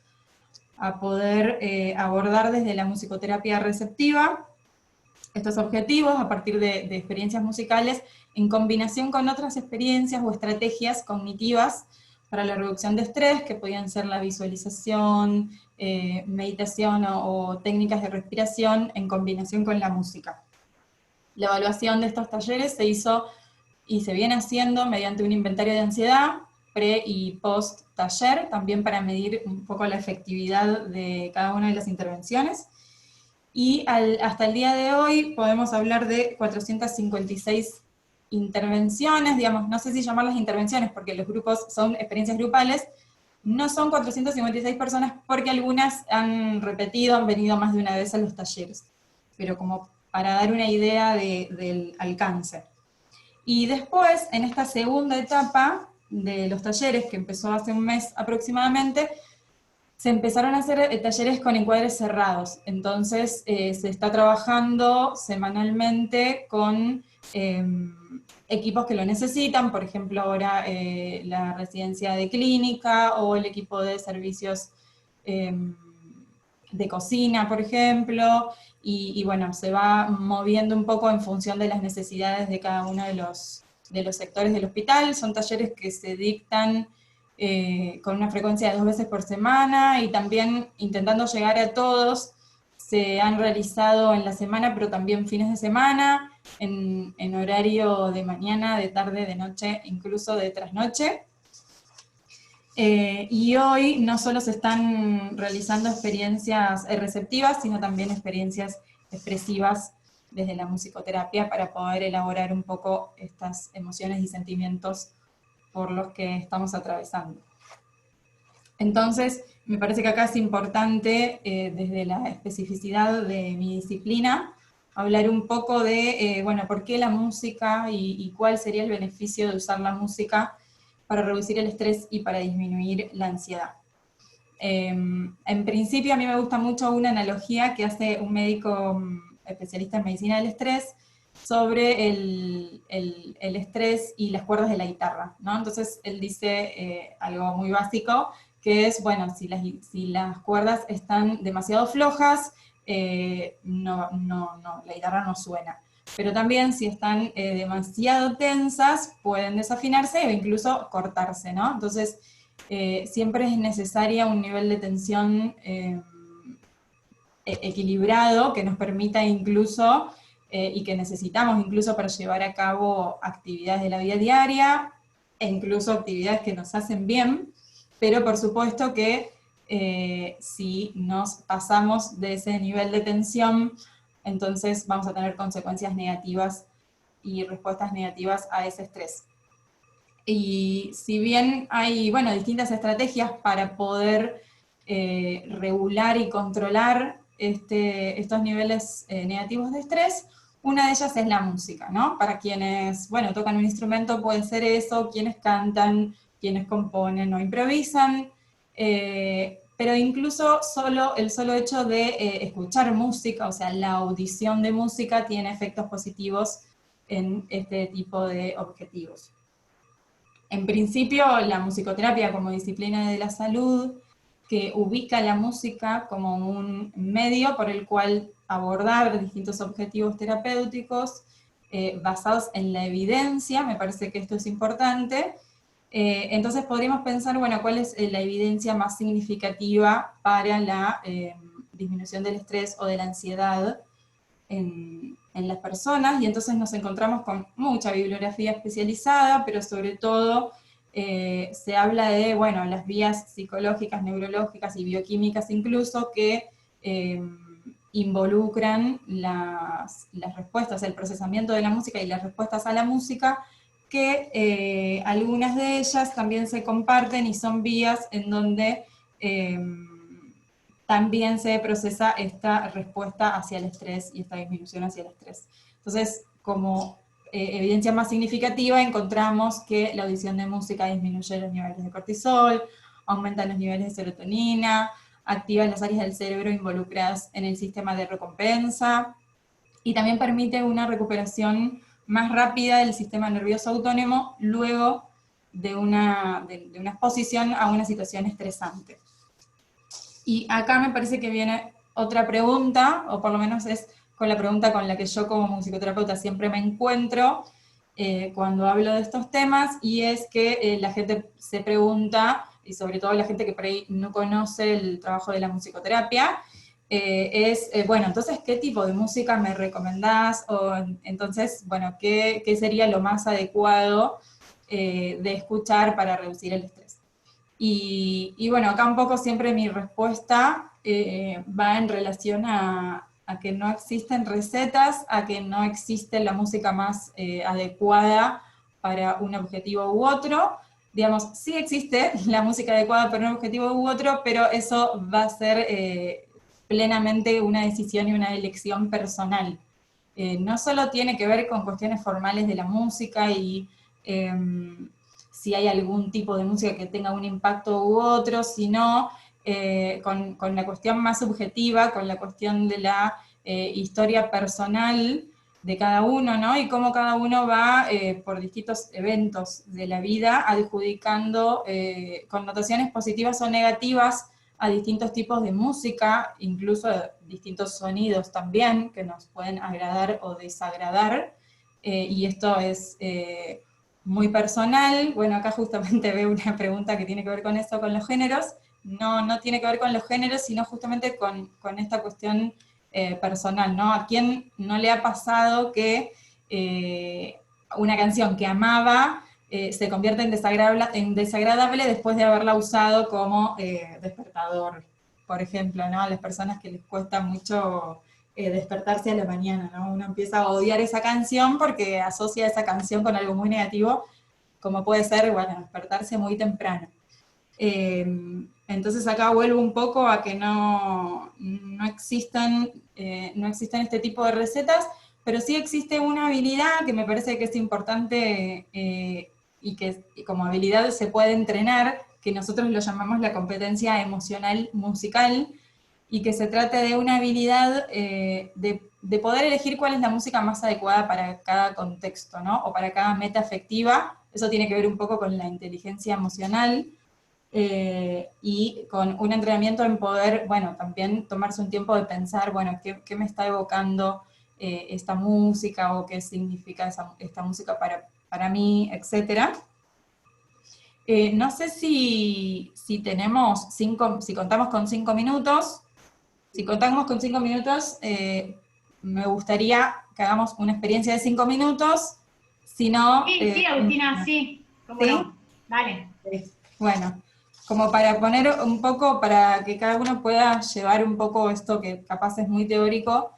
a poder abordar desde la musicoterapia receptiva estos objetivos a partir de experiencias musicales en combinación con otras experiencias o estrategias cognitivas para la reducción de estrés, que podían ser la visualización, meditación o técnicas de respiración en combinación con la música. La evaluación de estos talleres se hizo y se viene haciendo mediante un inventario de ansiedad, pre y post taller, también para medir un poco la efectividad de cada una de las intervenciones. Y hasta el día de hoy podemos hablar de 456 intervenciones, digamos, no sé si llamarlas intervenciones porque los grupos son experiencias grupales, no son 456 personas porque algunas han repetido, han venido más de una vez a los talleres, pero como para dar una idea del alcance. Y después, en esta segunda etapa de los talleres, que empezó hace un mes aproximadamente, se empezaron a hacer talleres con encuadres cerrados. Entonces se está trabajando semanalmente con equipos que lo necesitan, por ejemplo ahora la residencia de clínica o el equipo de servicios de cocina, por ejemplo, y bueno, se va moviendo un poco en función de las necesidades de cada uno de los sectores del hospital. Son talleres que se dictan con una frecuencia de 2 veces por semana, y también intentando llegar a todos. Se han realizado en la semana, pero también fines de semana, en horario de mañana, de tarde, de noche, incluso de trasnoche. Y hoy no solo se están realizando experiencias receptivas, sino también experiencias expresivas desde la musicoterapia para poder elaborar un poco estas emociones y sentimientos por los que estamos atravesando. Entonces, me parece que acá es importante, desde la especificidad de mi disciplina, hablar un poco de, bueno, por qué la música y cuál sería el beneficio de usar la música para reducir el estrés y para disminuir la ansiedad. En principio, a mí me gusta mucho una analogía que hace un médico especialista en medicina del estrés, sobre el estrés y las cuerdas de la guitarra, ¿no? Entonces él dice algo muy básico, que es, bueno, si las cuerdas están demasiado flojas, la guitarra no suena. Pero también si están demasiado tensas, pueden desafinarse o incluso cortarse, ¿no? Entonces siempre es necesaria un nivel de tensión equilibrado que nos permita incluso y que necesitamos incluso para llevar a cabo actividades de la vida diaria, e incluso actividades que nos hacen bien, pero por supuesto que si nos pasamos de ese nivel de tensión, entonces vamos a tener consecuencias negativas y respuestas negativas a ese estrés. Y si bien hay, bueno, distintas estrategias para poder regular y controlar estos niveles negativos de estrés, una de ellas es la música, ¿no? Para quienes, bueno, tocan un instrumento puede ser eso, quienes cantan, quienes componen o improvisan, pero incluso el solo hecho de escuchar música, o sea, la audición de música tiene efectos positivos en este tipo de objetivos. En principio, la musicoterapia como disciplina de la salud, que ubica la música como un medio por el cual abordar distintos objetivos terapéuticos basados en la evidencia, me parece que esto es importante. Entonces podríamos pensar, bueno, ¿cuál es la evidencia más significativa para la disminución del estrés o de la ansiedad en en las personas, y entonces nos encontramos con mucha bibliografía especializada, pero sobre todo se habla de, bueno, las vías psicológicas, neurológicas y bioquímicas incluso, que involucran las respuestas, el procesamiento de la música y las respuestas a la música, que algunas de ellas también se comparten y son vías en donde también se procesa esta respuesta hacia el estrés y esta disminución hacia el estrés. Entonces, como evidencia más significativa, encontramos que la audición de música disminuye los niveles de cortisol, aumenta los niveles de serotonina, activa las áreas del cerebro involucradas en el sistema de recompensa, y también permite una recuperación más rápida del sistema nervioso autónomo luego de una exposición a una situación estresante. Y acá me parece que viene otra pregunta, o por lo menos es con la pregunta con la que yo como musicoterapeuta siempre me encuentro cuando hablo de estos temas, y es que la gente se pregunta, y sobre todo la gente que por ahí no conoce el trabajo de la musicoterapia, bueno, entonces, ¿qué tipo de música me recomendás? O entonces, bueno, ¿qué sería lo más adecuado de escuchar para reducir el estrés? Y bueno, acá un poco siempre mi respuesta va en relación a que no existen recetas, a que no existe la música más adecuada para un objetivo u otro. Digamos, sí existe la música adecuada para un objetivo u otro, pero eso va a ser plenamente una decisión y una elección personal. No solo tiene que ver con cuestiones formales de la música y si hay algún tipo de música que tenga un impacto u otro, sino con la cuestión más subjetiva, con la cuestión de la historia personal de cada uno, ¿no? Y cómo cada uno va por distintos eventos de la vida adjudicando connotaciones positivas o negativas a distintos tipos de música, incluso distintos sonidos también, que nos pueden agradar o desagradar, y esto es muy personal. Bueno, acá justamente veo una pregunta que tiene que ver con eso, con los géneros. No tiene que ver con los géneros, sino justamente con esta cuestión personal, ¿no? ¿A quién no le ha pasado que una canción que amaba se convierte en desagradable después de haberla usado como despertador, por ejemplo, ¿no? A las personas que les cuesta mucho despertarse a la mañana, ¿no? Uno empieza a odiar esa canción porque asocia esa canción con algo muy negativo, como puede ser, bueno, despertarse muy temprano. Entonces acá vuelvo un poco a que no existen este tipo de recetas, pero sí existe una habilidad que me parece que es importante y que como habilidad se puede entrenar, que nosotros lo llamamos la competencia emocional musical, y que se trata de una habilidad de poder elegir cuál es la música más adecuada para cada contexto, ¿no? O para cada meta afectiva. Eso tiene que ver un poco con la inteligencia emocional, y con un entrenamiento en poder, bueno, también tomarse un tiempo de pensar, bueno, ¿qué me está evocando esta música, o qué significa esta música para mí, etcétera. No sé si contamos con 5 minutos. Si contamos con 5 minutos, me gustaría que hagamos una experiencia de 5 minutos. Si no... Sí, Agustina, sí. ¿Cómo ¿sí? no? Dale. Bueno, como para poner un poco, para que cada uno pueda llevar un poco esto que capaz es muy teórico,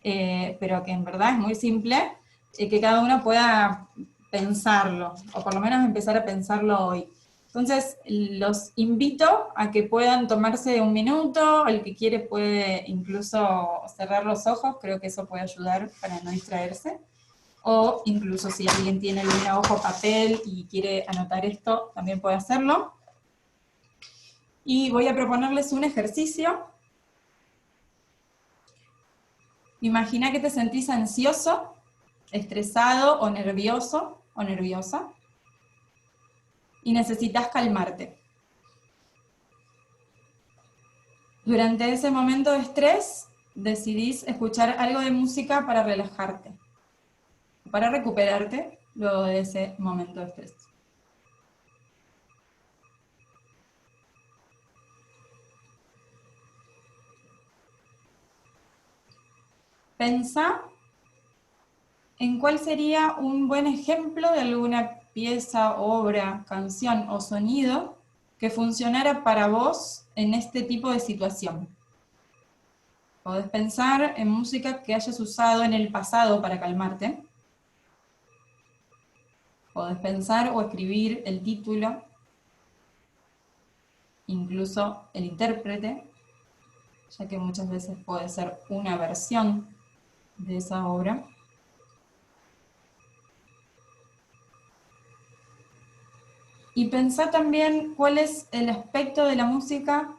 pero que en verdad es muy simple, que cada uno pueda pensarlo, o por lo menos empezar a pensarlo hoy. Entonces, los invito a que puedan tomarse un minuto, el que quiere puede incluso cerrar los ojos, creo que eso puede ayudar para no distraerse, o incluso si alguien tiene algún hoja o papel y quiere anotar esto, también puede hacerlo. Y voy a proponerles un ejercicio. Imagina que te sentís ansioso, estresado o nervioso o nerviosa, y necesitas calmarte. Durante ese momento de estrés, decidís escuchar algo de música para relajarte, para recuperarte luego de ese momento de estrés. Pensá en cuál sería un buen ejemplo de alguna pieza, obra, canción o sonido que funcionara para vos en este tipo de situación. Podés pensar en música que hayas usado en el pasado para calmarte. Podés pensar o escribir el título, incluso el intérprete, ya que muchas veces puede ser una versión de esa obra. Y pensá también cuál es el aspecto de la música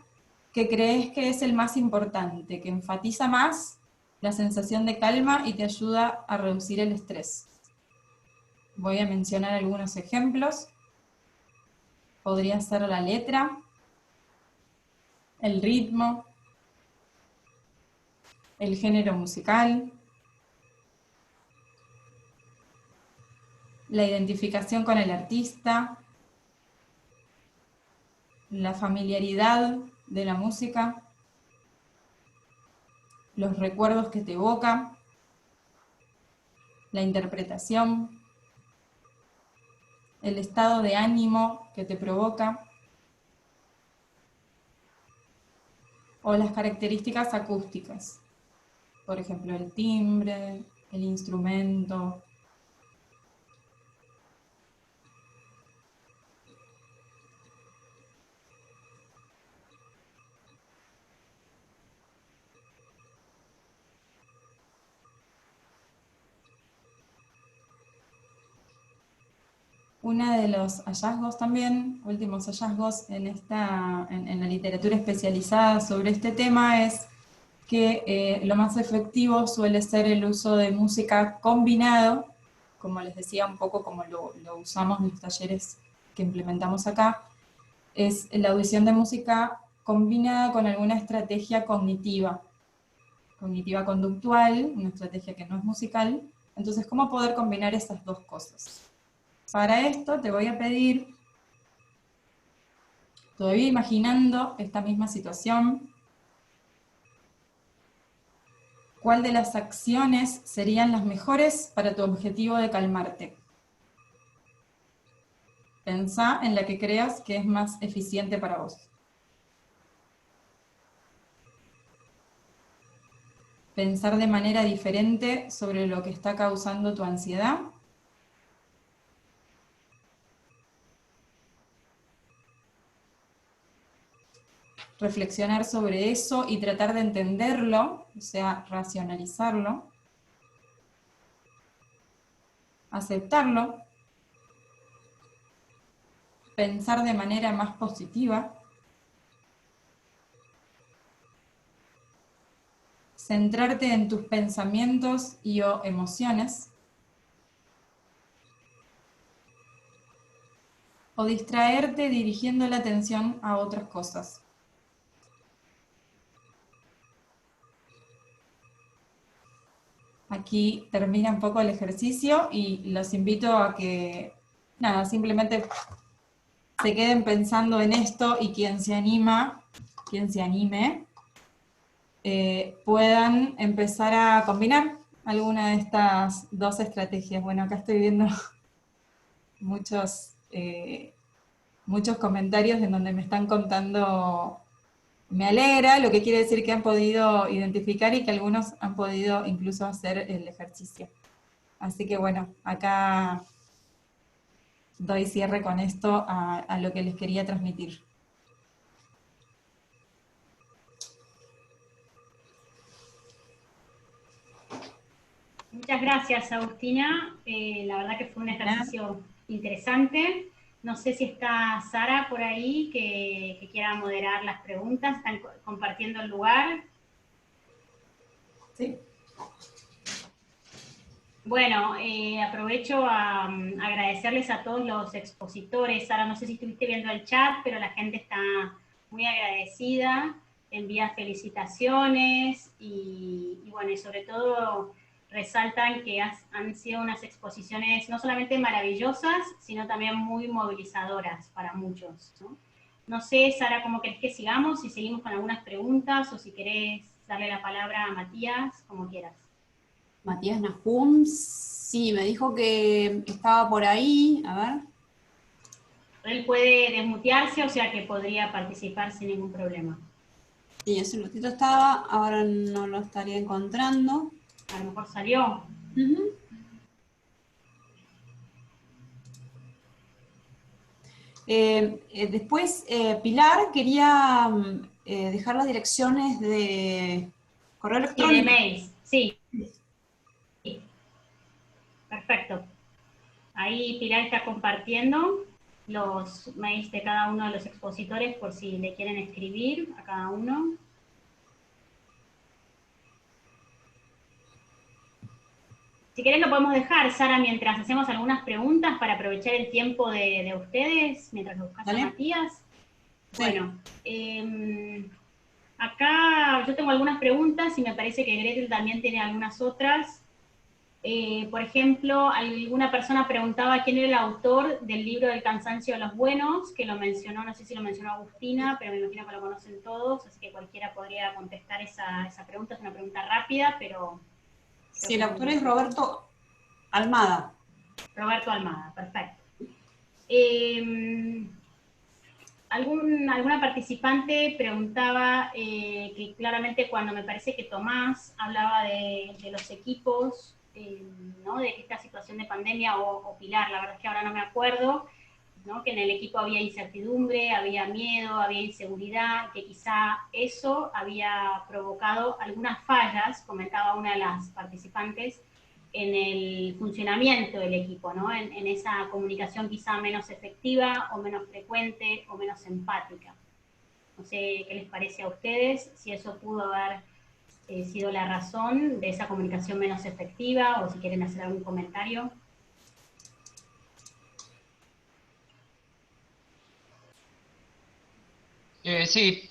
que crees que es el más importante, que enfatiza más la sensación de calma y te ayuda a reducir el estrés. Voy a mencionar algunos ejemplos. Podría ser la letra, el ritmo, el género musical, la identificación con el artista, la familiaridad de la música, los recuerdos que te evoca, la interpretación, el estado de ánimo que te provoca, o las características acústicas, por ejemplo, el timbre, el instrumento. Uno de los hallazgos también, últimos hallazgos en la literatura especializada sobre este tema es que lo más efectivo suele ser el uso de música combinado, como les decía, un poco como lo usamos en los talleres que implementamos acá, es la audición de música combinada con alguna estrategia cognitiva conductual, una estrategia que no es musical. Entonces, ¿cómo poder combinar esas dos cosas? Para esto te voy a pedir, todavía imaginando esta misma situación, ¿cuál de las acciones serían las mejores para tu objetivo de calmarte? Pensá en la que creas que es más eficiente para vos. Pensar de manera diferente sobre lo que está causando tu ansiedad. Reflexionar sobre eso y tratar de entenderlo, o sea, racionalizarlo. Aceptarlo. Pensar de manera más positiva. Centrarte en tus pensamientos y o emociones. O distraerte dirigiendo la atención a otras cosas. Aquí termina un poco el ejercicio y los invito a que, nada, simplemente se queden pensando en esto y quien se anime, puedan empezar a combinar alguna de estas dos estrategias. Bueno, acá estoy viendo muchos comentarios en donde me están contando. Me alegra, lo que quiere decir que han podido identificar y que algunos han podido incluso hacer el ejercicio. Así que bueno, acá doy cierre con esto a lo que les quería transmitir. Muchas gracias, Agustina. La verdad que fue un ejercicio interesante. No sé si está Sara por ahí que quiera moderar las preguntas. ¿Están compartiendo el lugar? Sí. Bueno, aprovecho a agradecerles a todos los expositores. Sara, no sé si estuviste viendo el chat, pero la gente está muy agradecida, envía felicitaciones y bueno, y sobre todo resaltan que han sido unas exposiciones no solamente maravillosas, sino también muy movilizadoras para muchos, ¿no? No sé, Sara, ¿cómo querés que sigamos? Si seguimos con algunas preguntas o si querés darle la palabra a Matías, como quieras. Matías Nahum, sí, me dijo que estaba por ahí, a ver. Él puede desmutearse, o sea que podría participar sin ningún problema. Sí, hace un ratito estaba, ahora no lo estaría encontrando. A lo mejor salió. Uh-huh. Después, Pilar quería dejar las direcciones de correo Sí, electrónico. de mails, sí. Perfecto. Ahí Pilar está compartiendo los mails de cada uno de los expositores por si le quieren escribir a cada uno. Si querés lo podemos dejar, Sara, mientras hacemos algunas preguntas para aprovechar el tiempo de ustedes, mientras lo buscas a Matías. Sí. Bueno, acá yo tengo algunas preguntas y me parece que Gretel también tiene algunas otras. Por ejemplo, alguna persona preguntaba quién era el autor del libro del cansancio de los buenos, que lo mencionó, no sé si lo mencionó Agustina, pero me imagino que lo conocen todos, así que cualquiera podría contestar esa pregunta. Es una pregunta rápida, pero... Sí, el autor es Roberto Almada. Roberto Almada, perfecto. Alguna participante preguntaba que claramente cuando me parece que Tomás hablaba de los equipos, ¿no? De esta situación de pandemia, o Pilar, la verdad es que ahora no me acuerdo, ¿no? Que en el equipo había incertidumbre, había miedo, había inseguridad, que quizá eso había provocado algunas fallas, comentaba una de las participantes, en el funcionamiento del equipo, ¿no? En esa comunicación quizá menos efectiva o menos frecuente o menos empática. No sé qué les parece a ustedes, si eso pudo haber sido la razón de esa comunicación menos efectiva, o si quieren hacer algún comentario. Sí,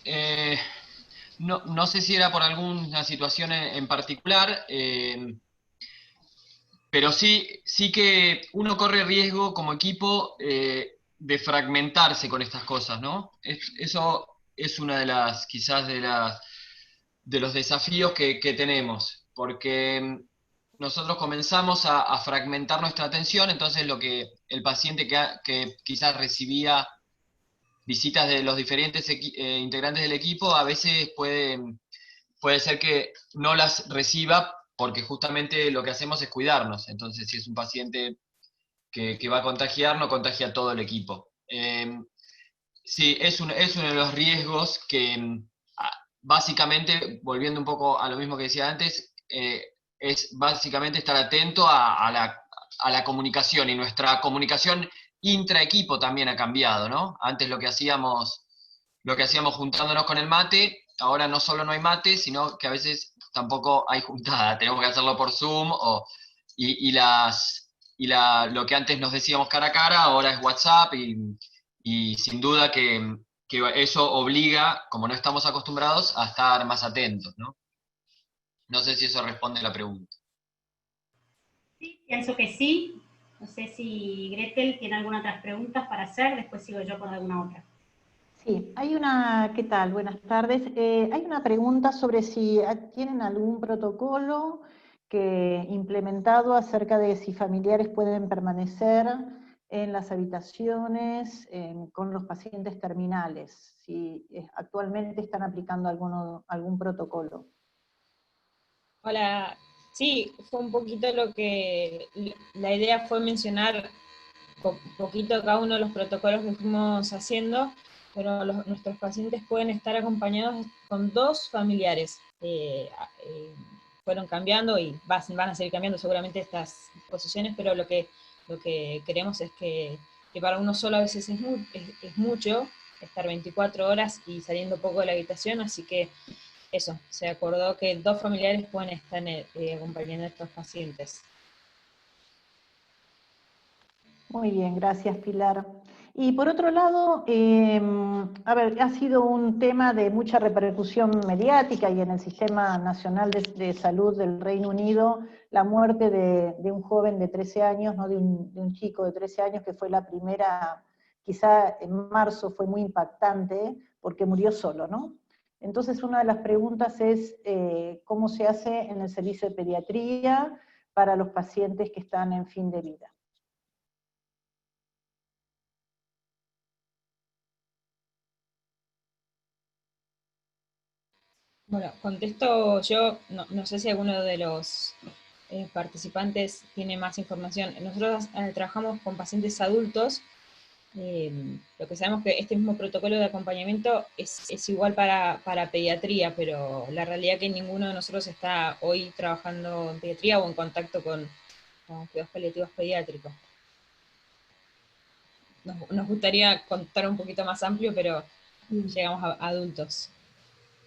no sé si era por alguna situación en particular, pero sí que uno corre riesgo como equipo de fragmentarse con estas cosas, ¿no? Eso es una de las, quizás de los desafíos que tenemos, porque nosotros comenzamos a fragmentar nuestra atención, entonces lo que el paciente que quizás recibía visitas de los diferentes integrantes del equipo, a veces puede ser que no las reciba porque justamente lo que hacemos es cuidarnos. Entonces, si es un paciente que va a contagiar, no contagia a todo el equipo. Sí, es uno de los riesgos que básicamente, volviendo un poco a lo mismo que decía antes, es básicamente estar atento a la comunicación, y nuestra comunicación intraequipo también ha cambiado, ¿no? Antes lo que hacíamos juntándonos con el mate, ahora no solo no hay mate, sino que a veces tampoco hay juntada, tenemos que hacerlo por Zoom, lo que antes nos decíamos cara a cara, ahora es WhatsApp, y sin duda que eso obliga, como no estamos acostumbrados, a estar más atentos, ¿no? No sé si eso responde a la pregunta. Sí, pienso que sí. No sé si Gretel tiene alguna otras preguntas para hacer, después sigo yo con alguna otra. Sí, hay una, ¿qué tal? Buenas tardes. Hay una pregunta sobre si tienen algún protocolo que implementado acerca de si familiares pueden permanecer en las habitaciones con los pacientes terminales, si actualmente están aplicando algún protocolo. Hola, sí, fue un poquito lo que, la idea fue mencionar un poquito cada uno de los protocolos que fuimos haciendo, pero nuestros pacientes pueden estar acompañados con 2 familiares. Fueron cambiando y van a seguir cambiando seguramente estas posiciones, pero lo que queremos es que para uno solo a veces es mucho estar 24 horas y saliendo poco de la habitación, así que eso, se acordó que 2 familiares pueden estar acompañando a estos pacientes. Muy bien, gracias Pilar. Y por otro lado, a ver, ha sido un tema de mucha repercusión mediática y en el Sistema Nacional de Salud del Reino Unido, la muerte de un joven de 13 años, ¿no? de un chico de 13 años que fue la primera, quizá en marzo fue muy impactante porque murió solo, ¿no? Entonces, una de las preguntas es cómo se hace en el servicio de pediatría para los pacientes que están en fin de vida. Bueno, contesto yo, no sé si alguno de los participantes tiene más información. Nosotros trabajamos con pacientes adultos. Lo que sabemos que este mismo protocolo de acompañamiento es igual para pediatría, pero la realidad es que ninguno de nosotros está hoy trabajando en pediatría o en contacto con cuidados paliativos pediátricos. Nos gustaría contar un poquito más amplio, pero llegamos a adultos.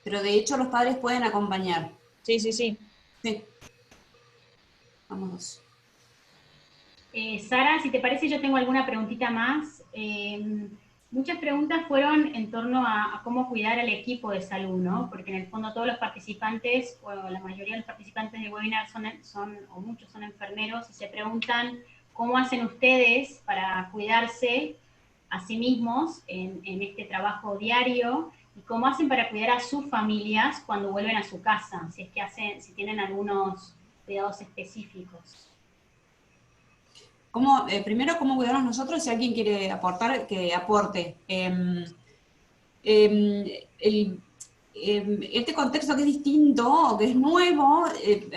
Pero de hecho los padres pueden acompañar. Sí, sí, sí. Sí. Vamos. Sara, si te parece, yo tengo alguna preguntita más. Muchas preguntas fueron en torno a cómo cuidar al equipo de salud, ¿no? Porque en el fondo todos los participantes, o la mayoría de los participantes del webinar o muchos son enfermeros, y se preguntan cómo hacen ustedes para cuidarse a sí mismos en este trabajo diario, y cómo hacen para cuidar a sus familias cuando vuelven a su casa, si es que si tienen algunos cuidados específicos. Primero, ¿cómo cuidarnos nosotros? Si alguien quiere aportar, que aporte. Este contexto que es distinto, o que es nuevo,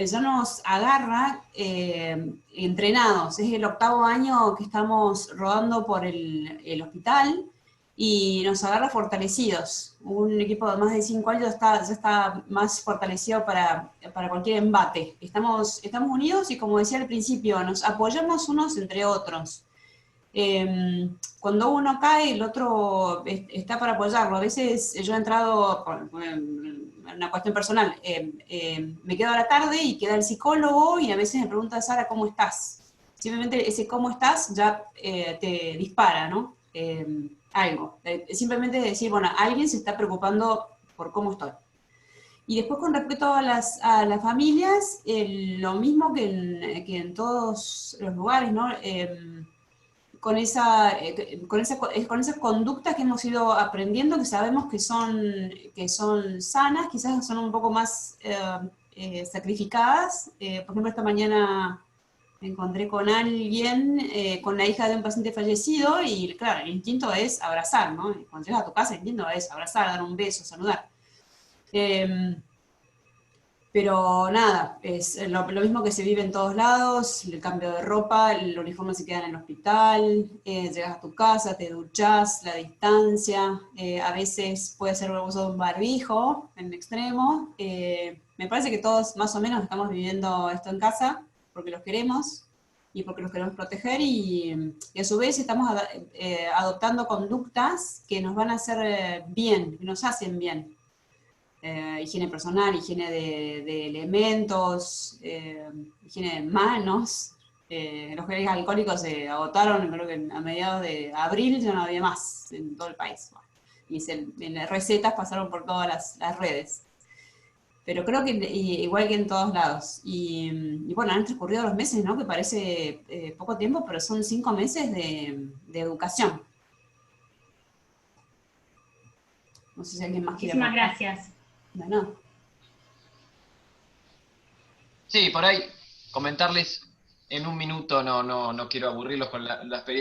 ya nos agarra entrenados. Es el 8º año que estamos rodando por el hospital, y nos agarra fortalecidos. Un equipo de más de 5 años ya está más fortalecido para cualquier embate. Estamos unidos y, como decía al principio, nos apoyamos unos entre otros. Cuando uno cae, el otro está para apoyarlo. A veces yo he entrado, por una cuestión personal, me quedo a la tarde y queda el psicólogo, y a veces me pregunta: Sara, ¿cómo estás? Simplemente ese "¿cómo estás?" ya te dispara, ¿no? Algo. Simplemente decir, bueno, alguien se está preocupando por cómo estoy. Y después, con respecto a las familias, lo mismo que en todos los lugares, ¿no? Con esas conductas que hemos ido aprendiendo, que sabemos que son sanas, quizás son un poco más sacrificadas. Por ejemplo, esta mañana me encontré con alguien, con la hija de un paciente fallecido, y claro, el instinto es abrazar, ¿no? Cuando llegas a tu casa, el instinto es abrazar, dar un beso, saludar. Pero nada, es lo mismo que se vive en todos lados: el cambio de ropa, el uniforme se queda en el hospital, llegas a tu casa, te duchas, la distancia, a veces puede ser el uso de un barbijo en extremo. Me parece que todos más o menos estamos viviendo esto en casa porque los queremos y porque los queremos proteger, y a su vez estamos adoptando conductas que nos van a hacer bien, que nos hacen bien. Higiene personal, higiene de elementos, higiene de manos. Los geles alcohólicos se agotaron, creo que a mediados de abril ya no había más en todo el país. Y en las recetas pasaron por todas las redes. Pero creo que igual que en todos lados. Y bueno, han transcurrido los meses, ¿no? Que parece poco tiempo, pero son 5 meses de educación. No sé si alguien más quiere Muchísimas aportar. gracias. Bueno. Sí, por ahí comentarles en un minuto, no quiero aburrirlos con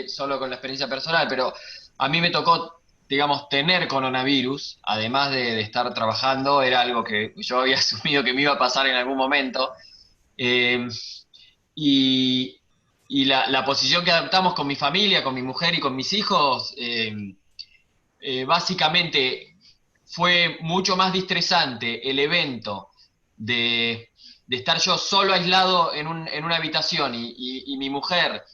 solo con la experiencia personal, pero a mí me tocó, digamos, tener coronavirus, además de estar trabajando. Era algo que yo había asumido que me iba a pasar en algún momento, y la posición que adoptamos con mi familia, con mi mujer y con mis hijos, básicamente fue mucho más distresante el evento de estar yo solo, aislado en una habitación, y mi mujer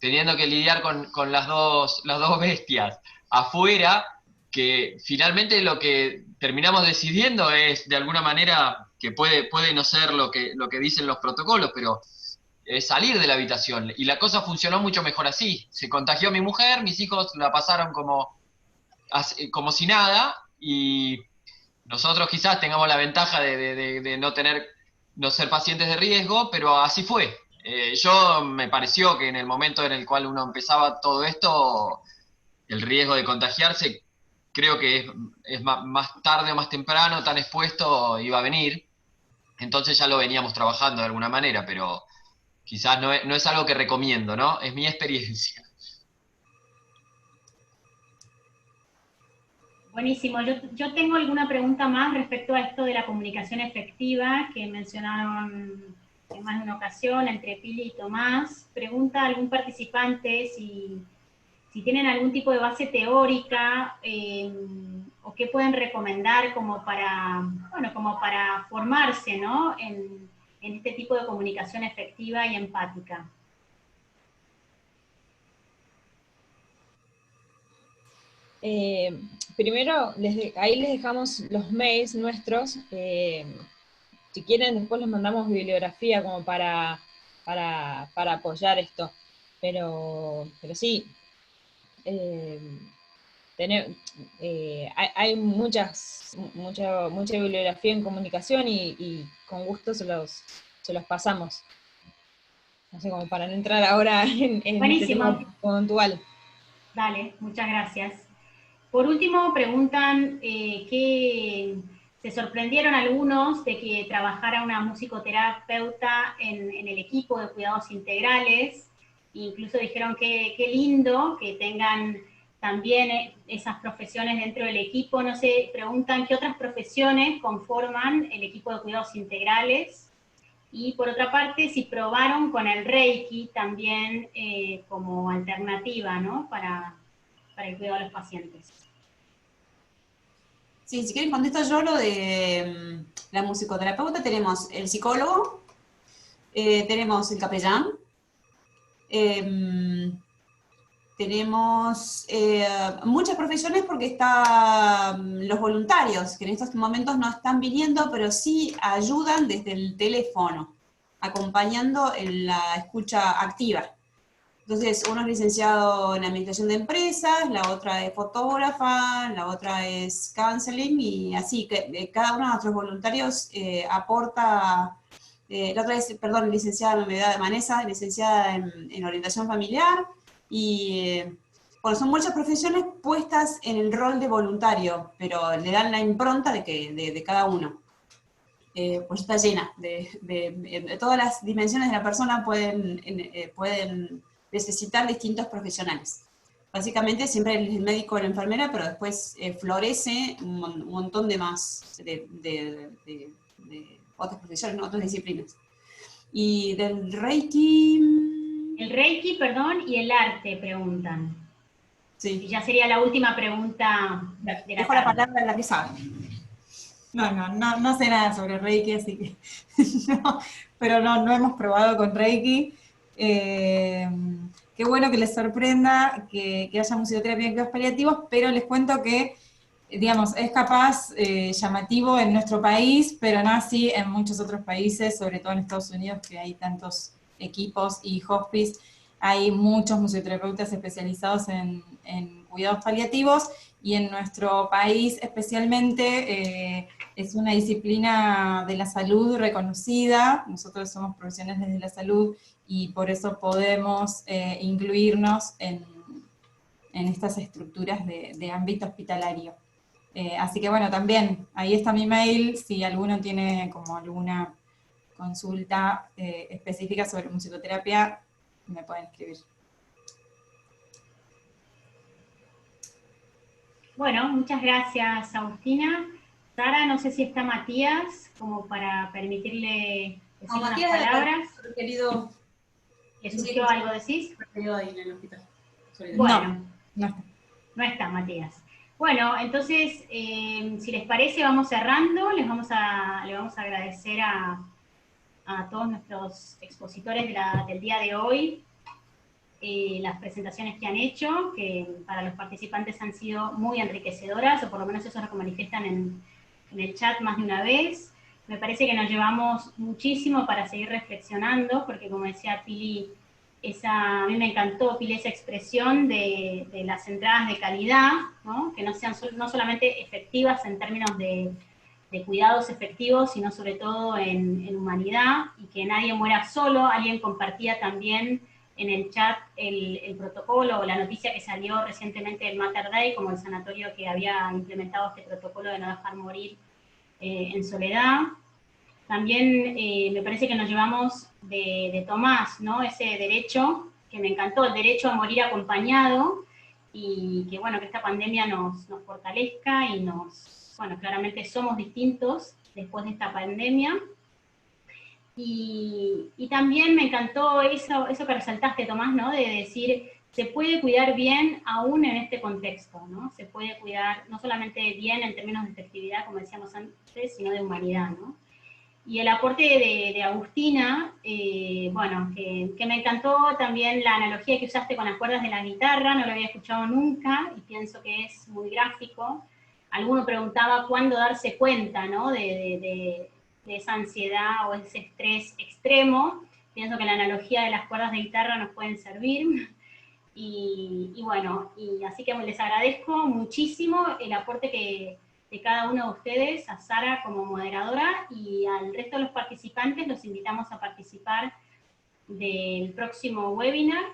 teniendo que lidiar con las dos bestias afuera, que finalmente lo que terminamos decidiendo es, de alguna manera, que puede no ser lo que dicen los protocolos, pero salir de la habitación. Y la cosa funcionó mucho mejor así. Se contagió mi mujer, mis hijos la pasaron como si nada, y nosotros quizás tengamos la ventaja de no ser pacientes de riesgo, pero así fue. Yo me pareció que en el momento en el cual uno empezaba todo esto, el riesgo de contagiarse creo que es más tarde o más temprano, tan expuesto, iba a venir. Entonces ya lo veníamos trabajando de alguna manera, pero quizás no es algo que recomiendo, ¿no? Es mi experiencia. Buenísimo. Yo tengo alguna pregunta más respecto a esto de la comunicación efectiva que mencionaron en más de una ocasión entre Pili y Tomás. Pregunta algún participante si tienen algún tipo de base teórica o qué pueden recomendar como para formarse, ¿no? en este tipo de comunicación efectiva y empática. Primero, ahí les dejamos los mails nuestros. Si quieren, después les mandamos bibliografía como para apoyar esto. Pero sí, hay mucha bibliografía en comunicación y con gusto se los pasamos. No sé, como para no entrar ahora en este tema puntual. Dale, muchas gracias. Por último, preguntan que se sorprendieron algunos de que trabajara una musicoterapeuta en el equipo de cuidados integrales. Incluso dijeron que qué lindo que tengan también esas profesiones dentro del equipo. No sé, preguntan qué otras profesiones conforman el equipo de cuidados integrales. Y por otra parte, si probaron con el Reiki también como alternativa, ¿no? Para el cuidado de los pacientes. Sí, si quieren contesto yo lo de la musicoterapeuta. Tenemos el psicólogo, tenemos el capellán, tenemos muchas profesiones porque están los voluntarios, que en estos momentos no están viniendo, pero sí ayudan desde el teléfono, acompañando en la escucha activa. Entonces, uno es licenciado en Administración de Empresas, la otra es fotógrafa, la otra es counseling, y así, que cada uno de nuestros voluntarios aporta, la otra es, perdón, licenciada en Vanessa, licenciada en Orientación Familiar, y bueno, son muchas profesiones puestas en el rol de voluntario, pero le dan la impronta de cada uno. Pues está llena de todas las dimensiones de la persona pueden necesitar distintos profesionales. Básicamente siempre el médico o la enfermera, pero después florece un montón de más de otras profesiones, ¿no? Otras disciplinas. Y del Reiki... El Reiki, perdón, y el arte, preguntan. Sí. Y ya sería la última pregunta de la Dejo la palabra a la que sabe. No sé nada sobre Reiki, así que no, pero no hemos probado con Reiki. Qué bueno que les sorprenda que haya musicoterapia en cuidados paliativos, pero les cuento que, digamos, es capaz llamativo en nuestro país, pero no así en muchos otros países, sobre todo en Estados Unidos, que hay tantos equipos y hospice. Hay muchos musicoterapeutas especializados en cuidados paliativos, y en nuestro país especialmente es una disciplina de la salud reconocida. Nosotros somos profesionales de la salud y por eso podemos incluirnos en estas estructuras de ámbito hospitalario. Así que bueno, también ahí está mi mail, si alguno tiene como alguna consulta específica sobre musicoterapia, me pueden escribir. Bueno, muchas gracias, Agustina. Sara, no sé si está Matías, como para permitirle decir unas palabras. Querido, ¿Le surgió algo, decís? ahí en el hospital. Bueno, no está Matías. Bueno, entonces, si les parece, vamos cerrando. Le vamos a agradecer a todos nuestros expositores del día de hoy las presentaciones que han hecho, que para los participantes han sido muy enriquecedoras, o por lo menos eso es lo que manifiestan en el chat más de una vez. Me parece que nos llevamos muchísimo para seguir reflexionando, porque como decía Pili, a mí me encantó, Pili, esa expresión de las entradas de calidad, ¿no? Que no sean no solamente efectivas en términos de cuidados efectivos, sino sobre todo en humanidad, y que nadie muera solo. Alguien compartía también en el chat el protocolo o la noticia que salió recientemente del Mater Dei, como el sanatorio que había implementado este protocolo de no dejar morir en soledad. También me parece que nos llevamos de Tomás, ¿no? Ese derecho, que me encantó, el derecho a morir acompañado, y que bueno, que esta pandemia nos fortalezca y bueno, claramente somos distintos después de esta pandemia. Y también me encantó eso que resaltaste, Tomás, ¿no? De decir, se puede cuidar bien aún en este contexto, ¿no? Se puede cuidar no solamente bien en términos de efectividad, como decíamos antes, sino de humanidad, ¿no? Y el aporte de Agustina, bueno, que me encantó también la analogía que usaste con las cuerdas de la guitarra, no lo había escuchado nunca, y pienso que es muy gráfico. Alguno preguntaba cuándo darse cuenta, ¿no? De esa ansiedad o ese estrés extremo. Pienso que la analogía de las cuerdas de guitarra nos pueden servir. Y bueno, y así que les agradezco muchísimo el aporte de cada uno de ustedes, a Sara como moderadora, y al resto de los participantes los invitamos a participar del próximo webinar,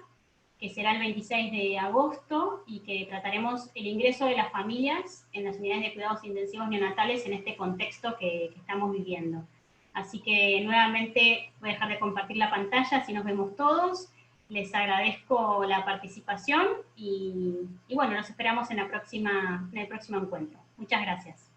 que será el 26 de agosto, y que trataremos el ingreso de las familias en las unidades de cuidados intensivos neonatales en este contexto que estamos viviendo. Así que nuevamente voy a dejar de compartir la pantalla, así nos vemos todos. Les agradezco la participación y bueno, nos esperamos en el próximo encuentro. Muchas gracias.